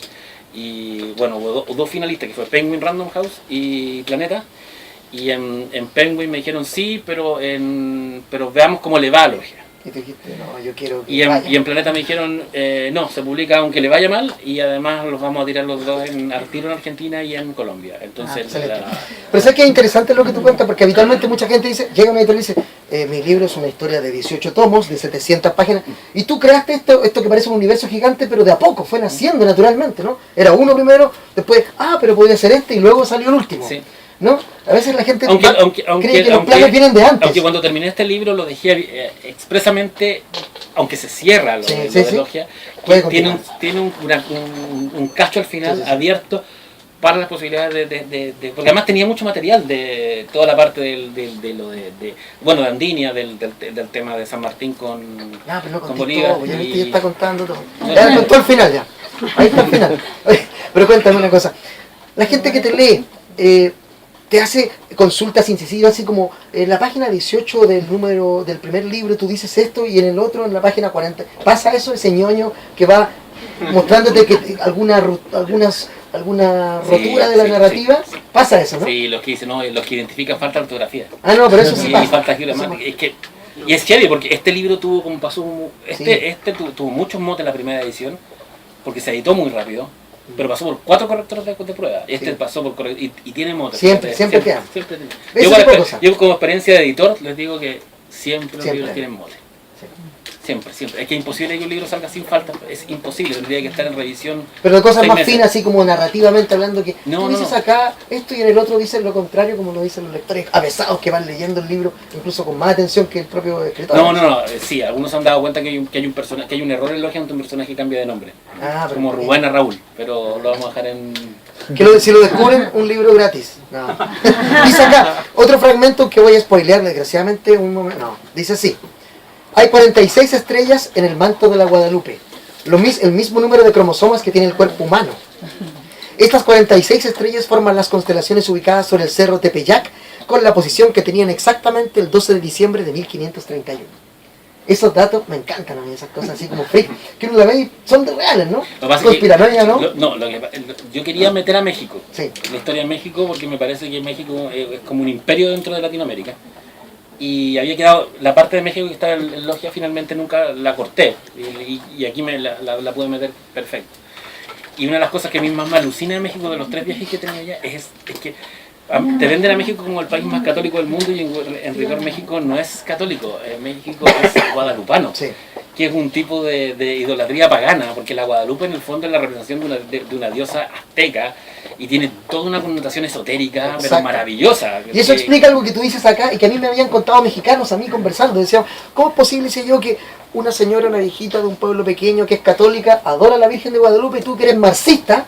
Y bueno, hubo dos finalistas, que fue Penguin Random House y Planeta. Y en Penguin me dijeron sí, pero veamos cómo le va a Logia. Y tú dijiste, no, yo quiero que Y vaya. en Planeta me dijeron, no, se publica aunque le vaya mal, y además los vamos a tirar los dos al tiro en Argentina y en Colombia. Entonces, Excelente. Pero sabes que es interesante lo que tú cuentas, porque habitualmente mucha gente dice, llega a una editorial y dice, Mi libro es una historia de 18 tomos, de 700 páginas, y tú creaste esto que parece un universo gigante, pero de a poco, fue naciendo naturalmente, ¿no? Era uno primero, después, pero podía ser este, y luego salió el último, Sí. ¿no? A veces la gente Cree que los planes vienen de antes. Aunque cuando terminé este libro lo dejé expresamente, aunque se cierra lo de Logia, Puede tiene continuar. un cacho al final Sí. abierto para las posibilidades porque además tenía mucho material de toda la parte de Andinia, del tema de San Martín con Pero no con contó Bolívar. todo, ya viste, ya está contando todo. No, Ya no. contó al final ya. Ahí está el final. Oye, pero cuéntame una cosa. La gente que te lee, te hace consultas incisivas, así como en la página 18 del primer libro tú dices esto y en el otro, en la página 40. ¿Pasa eso, ese ñoño que va mostrándote que alguna rotura de la narrativa? Sí. ¿Pasa eso, no? Sí, los que dicen, no, los que identifican falta de ortografía. No, pero eso sí Y pasa. falta de gramática. Y es heavy porque este libro tuvo como pasó, tuvo muchos motes en la primera edición, porque se editó muy rápido, pero pasó por 4 correctores de prueba. Este Sí. pasó por y tiene motes. Siempre queda. Siempre. Ese tipo de cosas. Yo como experiencia de editor les digo que siempre los Siempre. libros tienen motes. Sí. Siempre. Es que es imposible que un libro salga sin falta, es imposible, tendría que estar en revisión. Pero de cosas 6 más meses. finas, así como narrativamente hablando, que No, tú no, dices no. acá esto y en el otro dices lo contrario, como lo dicen los lectores avesados que van leyendo el libro, incluso con más atención que el propio escritor. No, sí, algunos se han dado cuenta que hay un error en Logia donde un personaje cambia de nombre. Pero Como Rubén a Raúl, pero lo vamos a dejar en... si lo descubren, un libro gratis. No. Dice acá, otro fragmento que voy a spoilear, desgraciadamente, un momento. No, dice así. Hay 46 estrellas en el manto de la Guadalupe, el mismo número de cromosomas que tiene el cuerpo humano. Estas 46 estrellas forman las constelaciones ubicadas sobre el cerro Tepeyac, con la posición que tenían exactamente el 12 de diciembre de 1531. Esos datos me encantan a mí, esas cosas así como freak, que uno la ve y son de reales, ¿no? Lo que pasa es que- Conspiranoia, ¿no? yo quería meter a México, Sí. la historia de México, porque me parece que México es como un imperio dentro de Latinoamérica. Y había quedado, la parte de México que está en Logia finalmente nunca la corté, y aquí la pude meter perfecto. Y una de las cosas que a mí más me alucina de México, de los 3 viajes que he tenido allá, es que te venden a México como el país más católico del mundo, y en rigor México no es católico, México es guadalupano, Sí. que es un tipo de idolatría pagana, porque la Guadalupe en el fondo es la representación de una diosa azteca, y tiene toda una connotación esotérica, pero Exacto. maravillosa. Y eso explica algo que tú dices acá y que a mí me habían contado mexicanos, a mí conversando. Decían, ¿cómo es posible, decía yo, que una señora, una viejita de un pueblo pequeño que es católica, adora a la Virgen de Guadalupe, y tú que eres marxista,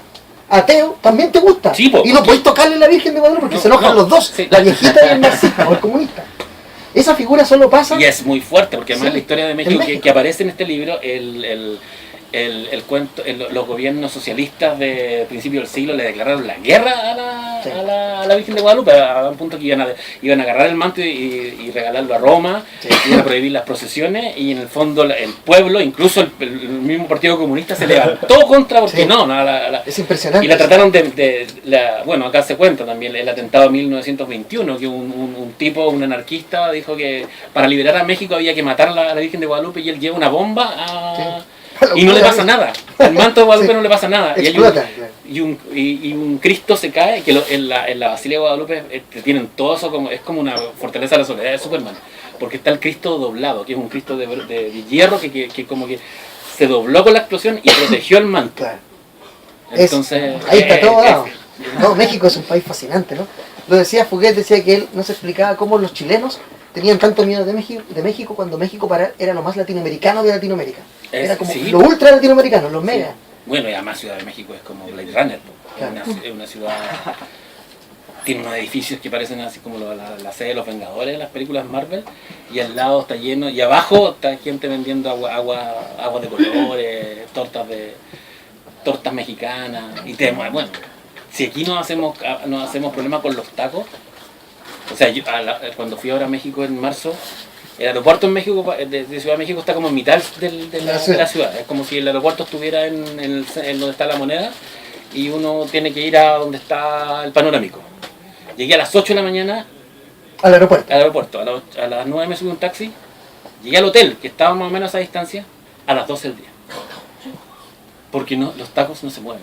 ateo, también te gusta? Sí, po. Y no podés tocarle a la Virgen de Guadalupe porque No, se enojan no, los dos, sí. la viejita y el marxista o el comunista. Esa figura solo pasa... Y es muy fuerte, porque además Sí, la historia de en México, México. que aparece en este libro, el cuento, los gobiernos socialistas de principio del siglo le declararon la guerra Sí. a la Virgen de Guadalupe, a un punto que iban a agarrar el manto y regalarlo a Roma, Sí. iban a prohibir las procesiones, y en el fondo el pueblo, incluso el mismo Partido Comunista, se levantó contra, porque Sí. Es impresionante. y la trataron bueno, acá se cuenta también el atentado de 1921, que un tipo, un anarquista, dijo que para liberar a México había que matar a la Virgen de Guadalupe, y él lleva una bomba y no le pasa nada. Al manto de Guadalupe Sí. no le pasa nada. Explota, claro. Y un Cristo se cae, que en la Basílica de Guadalupe tienen todo eso, es como una fortaleza de la soledad de Superman, porque está el Cristo doblado, que es un Cristo de hierro que como que se dobló con la explosión y protegió el manto. Claro. Entonces, ahí está todo dado. No, México es un país fascinante, ¿no? Lo decía Fuguet, decía que él no se explicaba cómo los chilenos tenían tanto miedo de México cuando México era lo más latinoamericano de Latinoamérica. Era como Sí. lo ultra latinoamericano, los mega. Bueno, y además Ciudad de México es como Blade Runner, po. Claro. Es una ciudad, tiene unos edificios que parecen así como la sede de los Vengadores de las películas Marvel, y al lado está lleno, y abajo está gente vendiendo agua de colores, tortas mexicanas, y bueno, si aquí no hacemos problemas con los tacos, o sea, cuando fui ahora a México en marzo, el aeropuerto en México, de Ciudad de México, está como en mitad de la ciudad. Es como si el aeropuerto estuviera en donde está la Moneda, y uno tiene que ir a donde está el panorámico. Llegué a las 8 de la mañana Al aeropuerto. al aeropuerto, a las 9 me subí a un taxi, llegué al hotel, que estaba más o menos a esa distancia, a las 12 del día. Porque los tacos no se mueven.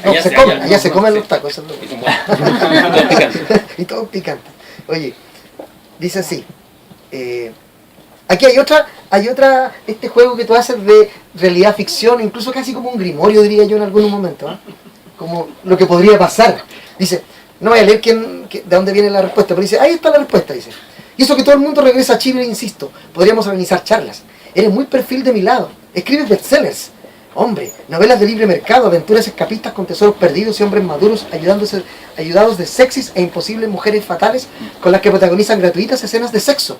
No, allá se comen los tacos, eso es lo Y son buenos. Todo picante. y todo picante. Oye, dice así, Aquí hay otra, este juego que tú haces de realidad ficción, incluso casi como un grimorio, diría yo en algunos momentos, ¿eh? Como lo que podría pasar. Dice, no voy a leer de dónde viene la respuesta, pero dice, ahí está la respuesta, dice. Y eso que todo el mundo regresa a Chile, insisto, podríamos organizar charlas. Eres muy perfil de mi lado, escribes bestsellers. Hombre, novelas de libre mercado, aventuras escapistas con tesoros perdidos y hombres maduros ayudados de sexys e imposibles mujeres fatales con las que protagonizan gratuitas escenas de sexo.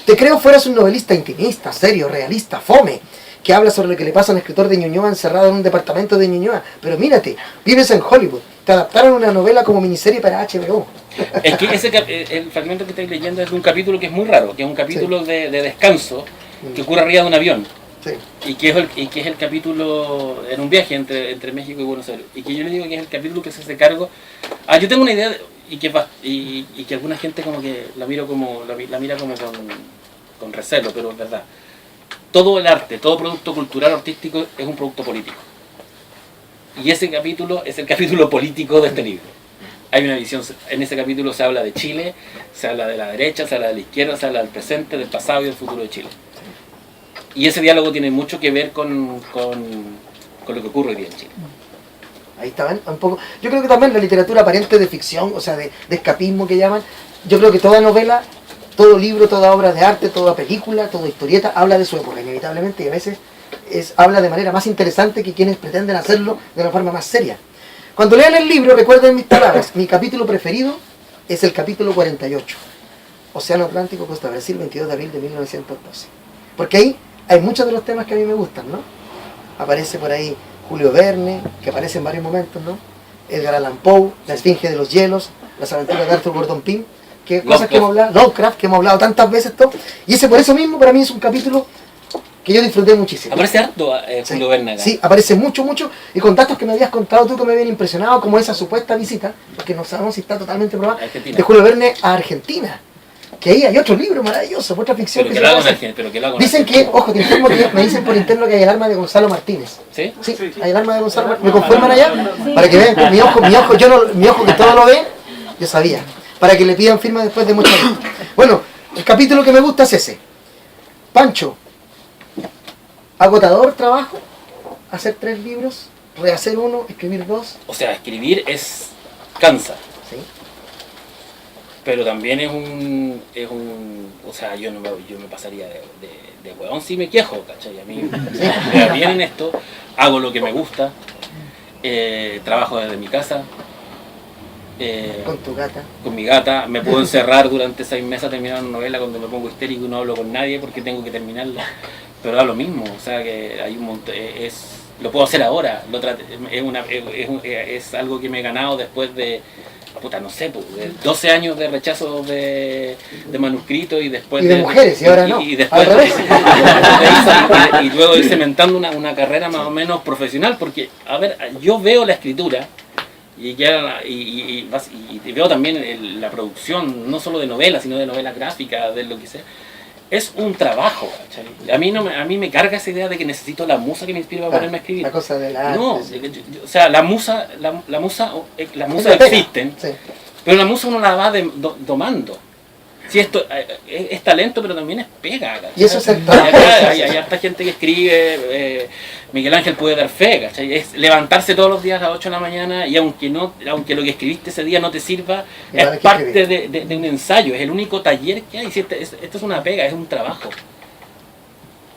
Te creo fueras un novelista intimista, serio, realista, fome, que habla sobre lo que le pasa a un escritor de Ñuñoa encerrado en un departamento de Ñuñoa. Pero mírate, vives en Hollywood, te adaptaron una novela como miniserie para HBO. Es que el fragmento que estáis leyendo es de un capítulo que es muy raro, que es un capítulo de descanso que ocurre arriba de un avión. Sí. Y que es el capítulo en un viaje entre México y Buenos Aires. Y que yo le digo que es el capítulo que se hace cargo. Yo tengo una idea y que alguna gente como que la mira como con recelo, pero es verdad. Todo el arte, todo producto cultural artístico es un producto político. Y ese capítulo es el capítulo político de este libro. Hay una visión, en ese capítulo se habla de Chile, se habla de la derecha, se habla de la izquierda, se habla del presente, del pasado y del futuro de Chile. Y ese diálogo tiene mucho que ver con lo que ocurre hoy día en Chile. Ahí está, ¿ven? Un poco. Yo creo que también la literatura aparente de ficción, o sea, de escapismo que llaman, yo creo que toda novela, todo libro, toda obra de arte, toda película, toda historieta, habla de su época, inevitablemente, y a veces habla de manera más interesante que quienes pretenden hacerlo de una forma más seria. Cuando lean el libro, recuerden mis palabras, mi capítulo preferido es el capítulo 48, Océano Atlántico, Costa Brasil, 22 de abril de 1912. Porque ahí hay muchos de los temas que a mí me gustan, ¿no? Aparece por ahí Julio Verne, que aparece en varios momentos, ¿no? Edgar Allan Poe, La Esfinge de los Hielos, Las aventuras de Arthur Gordon Pym, que cosas que hemos hablado, Lovecraft, que hemos hablado tantas veces, todo. Y ese por eso mismo para mí es un capítulo que yo disfruté muchísimo. Aparece harto Julio Verne acá. Sí, aparece mucho, y con datos que me habías contado tú que me habían impresionado, como esa supuesta visita, porque no sabemos si está totalmente probada, de Julio Verne a Argentina. Que ahí hay otro libro maravilloso, otra ficción. Pero que lo hago en Argentina. Dicen que, ojo, te informo que me dicen por interno que hay el arma de Gonzalo Martínez. ¿Sí? Sí, hay el arma de Gonzalo Martínez. ¿Me confirman allá? Para que vean que mi ojo que todo lo ve, yo sabía. Para que le pidan firma después de mucho tiempo. Bueno, el capítulo que me gusta es ese. Pancho, agotador trabajo, hacer 3 libros, rehacer uno, escribir 2. O sea, escribir cansa. Sí. Pero también es un o sea, yo me pasaría de hueón si me quejo, ¿cachai? A mí me va bien en esto, hago lo que me gusta, trabajo desde mi casa, Con tu gata. con mi gata, me puedo encerrar durante 6 meses a terminar una novela cuando me pongo histérico y no hablo con nadie porque tengo que terminarla, pero da lo mismo, o sea que hay un montón, lo puedo hacer ahora, es algo que me he ganado después de no sé, de 12 años de rechazo de manuscritos y después de mujeres, y ahora no. Y después y luego ir cementando una carrera más o menos profesional, porque, a ver, yo veo la escritura y veo también la producción, no solo de novelas, sino de novelas gráficas, de lo que sea. Es un trabajo, ¿cachai? A mí me carga esa idea de que necesito la musa que me inspire para ponerme a escribir. La cosa de la no, arte, o sea, la musa existen, sí. pero la musa uno la va domando. Si esto es talento, pero también es pega, ¿cachai? Y eso es el trabajo. Hay harta gente que escribe, Miguel Ángel puede dar fe, ¿cachai? Es levantarse todos los días a las 8 de la mañana y aunque lo que escribiste ese día no te sirva, es parte de un ensayo, es el único taller que hay. Si esto es una pega, es un trabajo.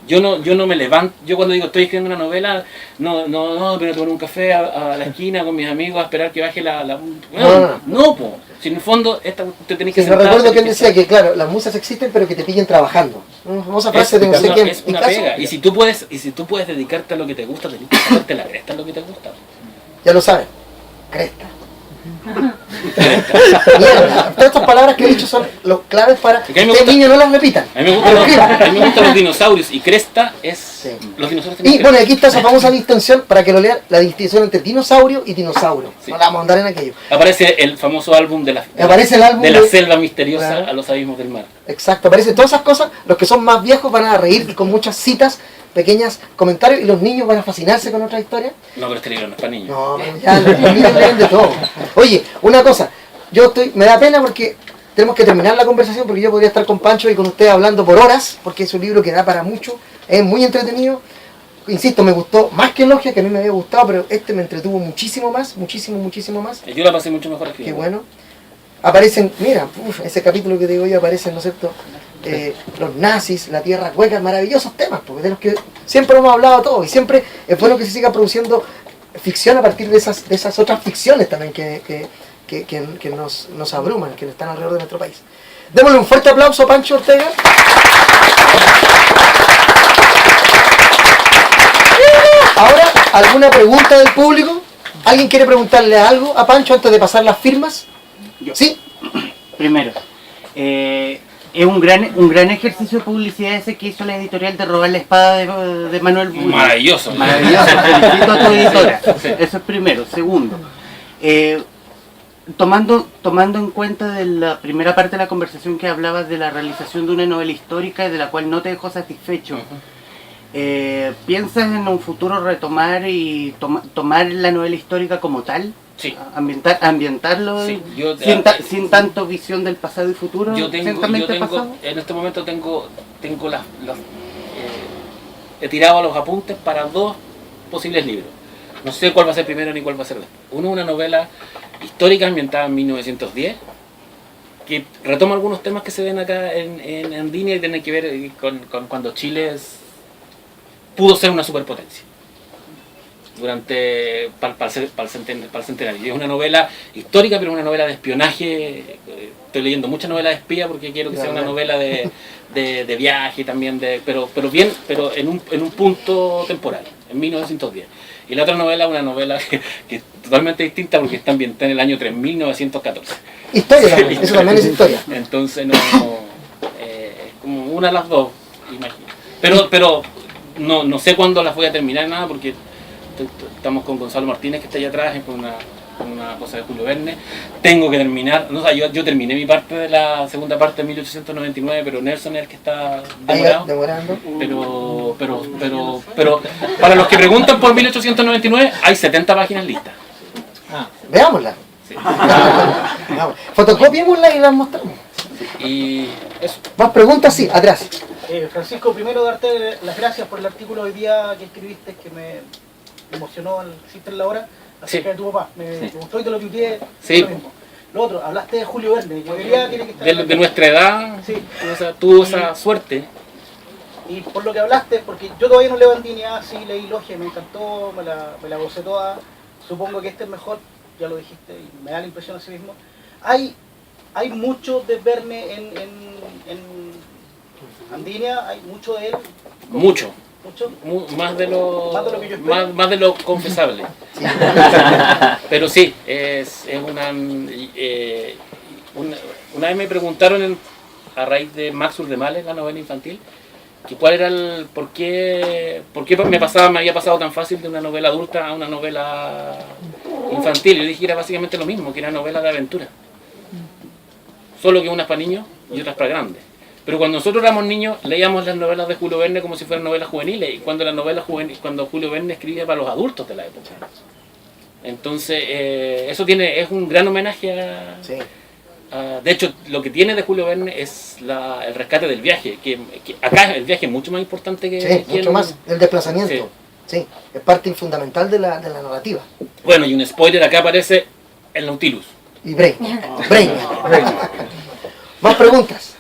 Yo no me levanto, yo cuando digo estoy escribiendo una novela, pero tomar un café a la esquina con mis amigos a esperar que baje no, po. Si en el fondo te tenés que sentar. Me recuerdo que él decía que claro, las musas existen pero que te pillen trabajando. Una famosa frase de no sé quién. Es una pega. Y si tú puedes dedicarte a lo que te gusta, tenés que sacarte la cresta en lo que te gusta. Ya lo sabes. Cresta. Mierda. Todas estas palabras que he dicho son los claves para que los niños no las repitan. A mí me gustan los dinosaurios y cresta es los dinosaurios. Y bueno, aquí está esa famosa distinción para que lo lean, la distinción entre dinosaurio y dinosaurio. Sí. No la vamos a andar en aquello. Aparece el famoso álbum de la selva misteriosa, claro, a los abismos del mar. Exacto, aparecen todas esas cosas. Los que son más viejos van a reír con muchas citas, pequeños comentarios, y los niños van a fascinarse con otra historia. No, pero este libro no es para niños. No, ya los niños leen de todo. Oye, una cosa, me da pena porque tenemos que terminar la conversación porque yo podría estar con Pancho y con usted hablando por horas, porque es un libro que da para mucho, es muy entretenido. Insisto, me gustó más que Logia, que a mí me había gustado, pero este me entretuvo muchísimo más, muchísimo más. Yo la pasé mucho mejor aquí. Qué bueno. Aparecen, mira, ese capítulo que te digo yo, aparecen, ¿no es cierto? Los nazis, la tierra hueca, maravillosos temas, porque de los que siempre hemos hablado todos, y siempre es bueno que se siga produciendo ficción a partir de esas otras ficciones también que nos abruman, que están alrededor de nuestro país. Démosle un fuerte aplauso a Pancho Ortega. Ahora, ¿alguna pregunta del público? ¿Alguien quiere preguntarle algo a Pancho antes de pasar las firmas? Yo. Sí. Primero, es un gran ejercicio de publicidad ese que hizo la editorial de robar la espada de Manuel Bullo. Maravilloso. Maravilloso, felicito a tu editora. Eso es primero. Segundo, tomando en cuenta de la primera parte de la conversación que hablabas de la realización de una novela histórica y de la cual no te dejó satisfecho, ¿piensas en un futuro retomar y tomar la novela histórica como tal? Sí. Ambientarlo Sí, sin tanto visión del pasado y futuro. Yo tengo pasado. en este momento tengo he tirado los apuntes para 2 posibles libros. No sé cuál va a ser primero ni cuál va a ser después. Uno es una novela histórica ambientada en 1910, que retoma algunos temas que se ven acá en Andinia y tienen que ver con cuando Chile pudo ser una superpotencia para el centenario. Y es una novela histórica, pero una novela de espionaje. Estoy leyendo muchas novelas de espía porque quiero que sea una novela de viaje también, pero en un punto temporal, en 1910. Y la otra novela, una novela que es totalmente distinta porque está ambientada en el año 3914. Historia también, eso también es historia. Entonces como una de las dos, imagino. Pero no sé cuándo las voy a terminar nada porque estamos con Gonzalo Martínez que está allá atrás con una cosa de Julio Verne. Tengo que terminar, yo terminé mi parte de la segunda parte de 1899, pero Nelson es el que está demorando. Pero para los que preguntan por 1899 hay 70 páginas listas. Veámosla. Sí. Fotocopiémosla y las mostramos. Y eso. Más preguntas, sí, atrás. Francisco, primero darte las gracias por el artículo hoy día que escribiste, que me emocionó al existe en la hora, acerca de tu papá. Me gustó y te lo tuiteé. Sí. Lo mismo. Lo otro, hablaste de Julio Verne. Yo diría que tiene que estar De nuestra edad, sí. tuvo esa suerte. Y por lo que hablaste, porque yo todavía no leo Andinia, sí leí Logia, me encantó, me la gocé toda. Supongo que este es mejor, ya lo dijiste, y me da la impresión así mismo. Hay mucho de Verne en Andinia, hay mucho de él. Mucho. Más de lo confesable. Sí. Pero sí, es una vez me preguntaron a raíz de Max Urdemales, la novela infantil, que cuál era por qué me había pasado tan fácil de una novela adulta a una novela infantil. Yo dije que era básicamente lo mismo, que era novela de aventura. Solo que unas para niños y otras para grandes. Pero cuando nosotros éramos niños, leíamos las novelas de Julio Verne como si fueran novelas juveniles, y cuando Julio Verne escribía para los adultos de la época. Entonces, eso es un gran homenaje de hecho, lo que tiene de Julio Verne es el rescate del viaje, que acá el viaje es mucho más importante que... Sí, mucho más, el desplazamiento. Sí, es parte fundamental de la narrativa. Bueno, y un spoiler, acá aparece el Nautilus. Y Brain. Más preguntas.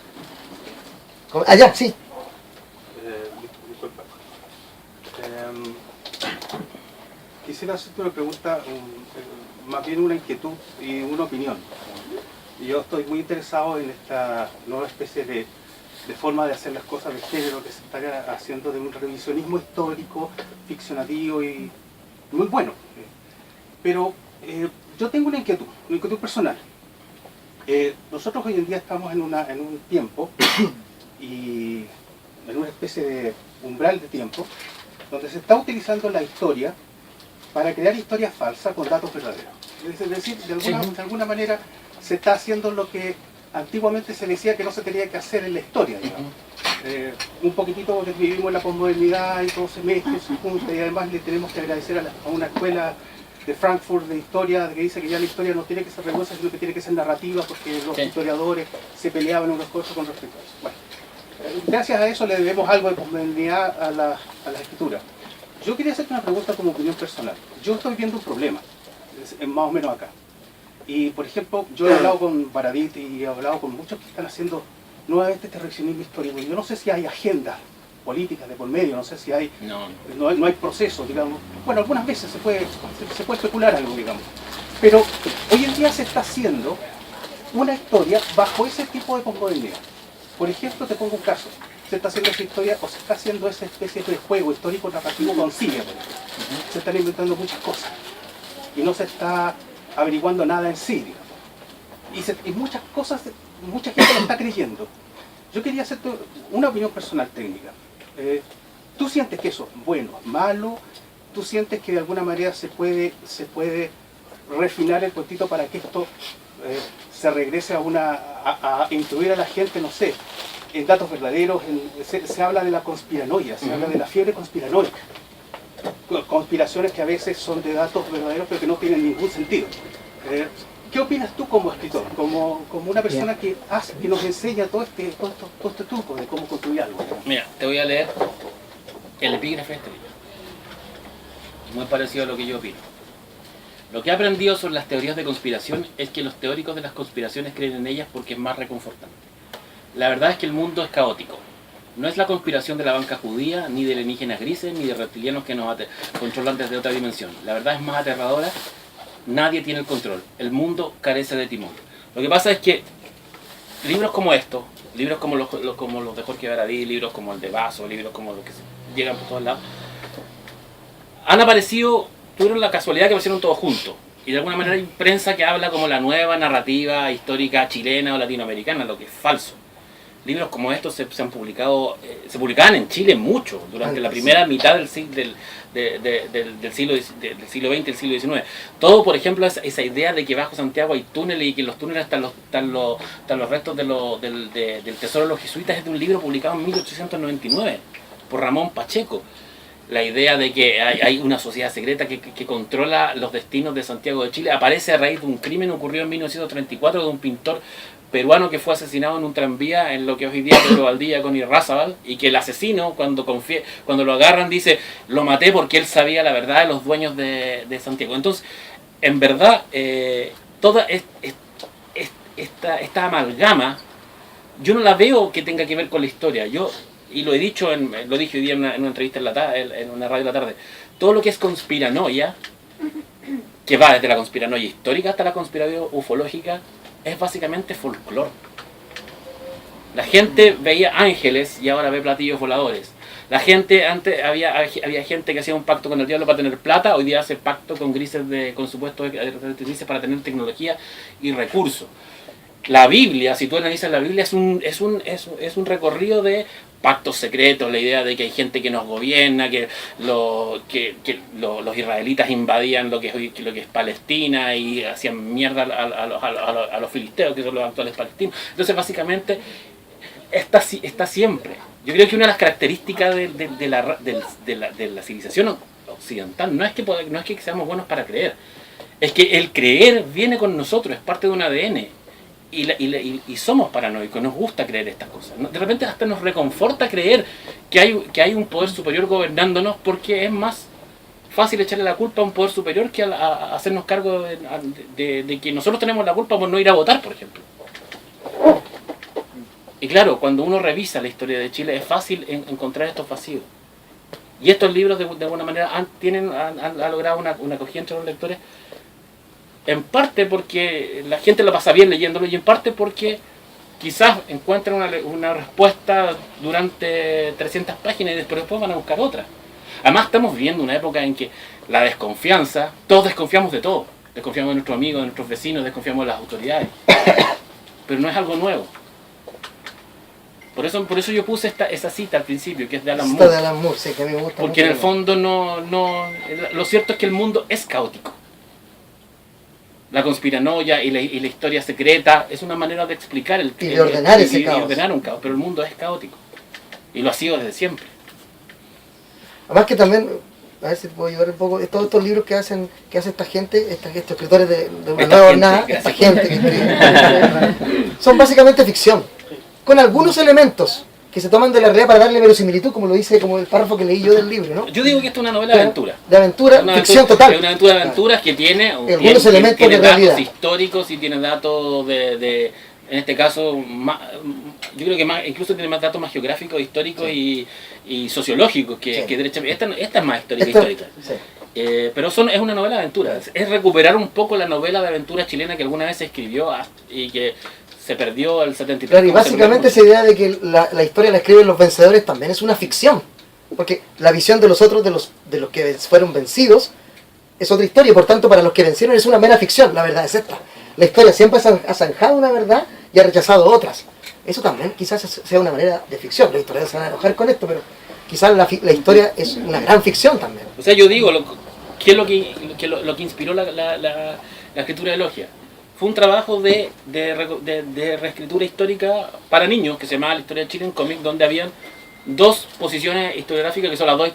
Allá, sí. Disculpa. Quisiera hacerte una pregunta, más bien una inquietud y una opinión. Yo estoy muy interesado en esta nueva especie de forma de hacer las cosas de género que se está haciendo, de un revisionismo histórico, ficcionativo y muy bueno. Pero yo tengo una inquietud personal. Nosotros hoy en día estamos en un tiempo y en una especie de umbral de tiempo donde se está utilizando la historia para crear historias falsas con datos verdaderos. Es decir, de alguna manera se está haciendo lo que antiguamente se decía que no se tenía que hacer en la historia, digamos. Un poquitito porque vivimos en la posmodernidad y todo se mezcla, se junta, y además le tenemos que agradecer a una escuela de Frankfurt de historia, que dice que ya la historia no tiene que ser rigurosa, sino que tiene que ser narrativa, porque los Sí. historiadores se peleaban unas cosas con respecto a eso. Bueno, gracias a eso le debemos algo de convenidad a la escritura. Yo quería hacerte una pregunta como opinión personal. Yo estoy viendo un problema, más o menos acá. Y, por ejemplo, yo he hablado con Baradit y he hablado con muchos que están haciendo nuevamente este revisionismo histórico. Yo no sé si hay agendas políticas de por medio, no sé si hay, no hay proceso, digamos. Bueno, algunas veces se puede especular algo, digamos. Pero hoy en día se está haciendo una historia bajo ese tipo de posmodernidad. Por ejemplo, te pongo un caso. Se está haciendo esa historia, o se está haciendo esa especie de juego histórico narrativo con Siria, por ejemplo. Se están inventando muchas cosas. Y no se está averiguando nada en sí, digamos. Y muchas cosas, mucha gente lo está creyendo. Yo quería hacerte una opinión personal técnica. ¿Tú sientes que eso es bueno, malo? ¿Tú sientes que de alguna manera se puede refinar el cuentito para que esto se regrese a instruir a la gente, no sé, en datos verdaderos? Se habla de la conspiranoia, se habla de la fiebre conspiranoica. Conspiraciones que a veces son de datos verdaderos pero que no tienen ningún sentido. ¿Qué opinas tú como escritor, como una persona que nos enseña todo este truco de cómo construir algo? Mira, te voy a leer el epígrafe de este libro. Muy parecido a lo que yo opino. Lo que he aprendido sobre las teorías de conspiración es que los teóricos de las conspiraciones creen en ellas porque es más reconfortante. La verdad es que el mundo es caótico. No es la conspiración de la banca judía, ni de alienígenas grises, ni de reptilianos que nos controlan desde otra dimensión. La verdad es más aterradora. Nadie tiene el control. El mundo carece de timón. Lo que pasa es que libros como estos, libros como los de Jorge Baradí, libros como el de Basso, libros como los que llegan por todos lados, han aparecido, tuvieron la casualidad que aparecieron todos juntos. Y de alguna manera hay prensa que habla como la nueva narrativa histórica chilena o latinoamericana, lo que es falso. Libros como estos se han publicado, se publicaban en Chile mucho durante la primera mitad del siglo XX, del siglo XIX. Todo, por ejemplo, esa idea de que bajo Santiago hay túneles y que en los túneles están los restos del tesoro de los jesuitas, es de un libro publicado en 1899 por Ramón Pacheco. La idea de que hay una sociedad secreta que controla los destinos de Santiago de Chile aparece a raíz de un crimen ocurrido en 1934 de un pintor peruano que fue asesinado en un tranvía en lo que hoy día es Pedro Valdivia con Irrázaval, y que el asesino cuando lo agarran dice: lo maté porque él sabía la verdad de los dueños de Santiago. Entonces, en verdad, toda esta amalgama yo no la veo que tenga que ver con la historia. Y lo he dicho, lo dije hoy día en una entrevista en una radio de la tarde, todo lo que es conspiranoia, que va desde la conspiranoia histórica hasta la conspiranoia ufológica, es básicamente folclore. La gente veía ángeles y ahora ve platillos voladores. La gente, antes había gente que hacía un pacto con el diablo para tener plata, hoy día hace pacto con supuestos grises para tener tecnología y recursos. La Biblia, si tú analizas la Biblia, es un recorrido de pactos secretos, la idea de que hay gente que nos gobierna, que los israelitas invadían lo que es Palestina y hacían mierda a los filisteos, que son los actuales palestinos. Entonces, básicamente, está siempre. Yo creo que una de las características de la civilización occidental no es que seamos buenos para creer, es que el creer viene con nosotros, es parte de un ADN. Y somos paranoicos, nos gusta creer estas cosas. De repente hasta nos reconforta creer que hay un poder superior gobernándonos, porque es más fácil echarle la culpa a un poder superior que a hacernos cargo de que nosotros tenemos la culpa por no ir a votar, por ejemplo. Y claro, cuando uno revisa la historia de Chile es fácil encontrar estos vacíos. Y estos libros de alguna manera han logrado una acogida entre los lectores, en parte porque la gente lo pasa bien leyéndolo, y en parte porque quizás encuentran una respuesta durante 300 páginas y después van a buscar otra. Además, estamos viviendo una época en que la desconfianza, todos desconfiamos de todo. Desconfiamos de nuestros amigos, de nuestros vecinos, desconfiamos de las autoridades. Pero no es algo nuevo. Por eso yo puse esa cita al principio, que es de Alan Moore. de Alan Moore, sí, que a mí me gusta porque mucho. en el fondo lo cierto es que el mundo es caótico. La conspiranoia y la historia secreta es una manera de explicar y de ordenar ese caos. Y ordenar un caos, pero el mundo es caótico. Y lo ha sido desde siempre. Además que también, a ver si te puedo ayudar un poco, todos estos libros que hace esta gente, estos escritores de una Esta nueva gente, jornada, gracias. esta gente que escribe, son básicamente ficción, con algunos elementos que se toman de la realidad para darle verosimilitud, como lo dice, como el párrafo que leí yo del libro, ¿no? Yo digo que esto es una novela de aventura. De aventura, Una ficción aventura- total. Es una aventura de aventuras que tiene Algunos elementos tiene de datos realidad. históricos y tiene datos en este caso, yo creo que más, incluso tiene más datos más geográficos, históricos y sociológicos que Sí. derechamente. Esta es más histórica. Sí. Pero es una novela de aventuras. Es recuperar un poco la novela de aventura chilena que alguna vez se escribió y que se perdió al 73. Claro, y como se básicamente perdió. esa idea de que la historia la escriben los vencedores también es una ficción. Porque la visión de los otros, de los que fueron vencidos, es otra historia. Por tanto, para los que vencieron es una mera ficción. La verdad es esta. La historia siempre ha zanjado una verdad y ha rechazado otras. Eso también quizás sea una manera de ficción. Los historiadores se van a enojar con esto, pero quizás la historia es una gran ficción también. O sea, yo digo, ¿qué es lo que inspiró la escritura de Logia? Fue un trabajo de reescritura histórica para niños, que se llamaba La Historia de Chile en cómic, donde habían dos posiciones historiográficas, que son las dos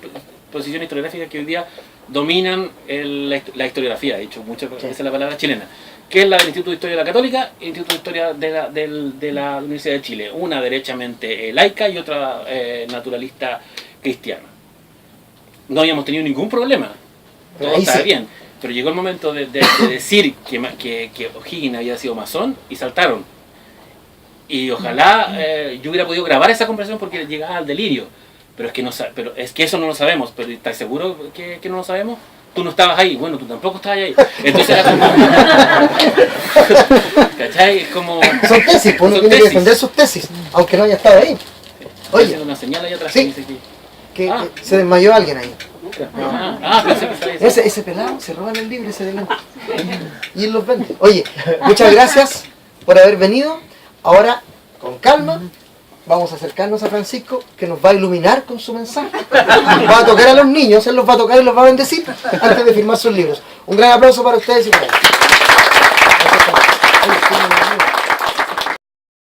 posiciones historiográficas que hoy día dominan la historiografía, de hecho, muchas veces la palabra chilena, que es la del Instituto de Historia de la Católica y el Instituto de Historia de la Universidad de Chile, una derechamente laica y otra naturalista cristiana. No habíamos tenido ningún problema, todo Ahí estaba sí. bien, pero llegó el momento de decir que O'Higgins había sido masón y saltaron. Y ojalá yo hubiera podido grabar esa conversación porque llegaba al delirio. Pero es que eso no lo sabemos. Pero ¿estás seguro que no lo sabemos? Tú no estabas ahí. Bueno, tú tampoco estabas ahí. Entonces era como... ¿Cachai? Es como... Son tesis, pues uno Son tiene que tesis. defender sus tesis, aunque no haya estado ahí. Estoy Oye, haciendo una señal ahí atrás Sí. que dice que Ah. se desmayó alguien ahí. pensé que estaba ahí. Ese pelado se roban el libro, ese delante. Y él los vende. Oye, muchas gracias por haber venido. Ahora, con calma, vamos a acercarnos a Francisco, que nos va a iluminar con su mensaje. Va a tocar a los niños, él los va a tocar y los va a bendecir antes de firmar sus libros. Un gran aplauso para ustedes y para él.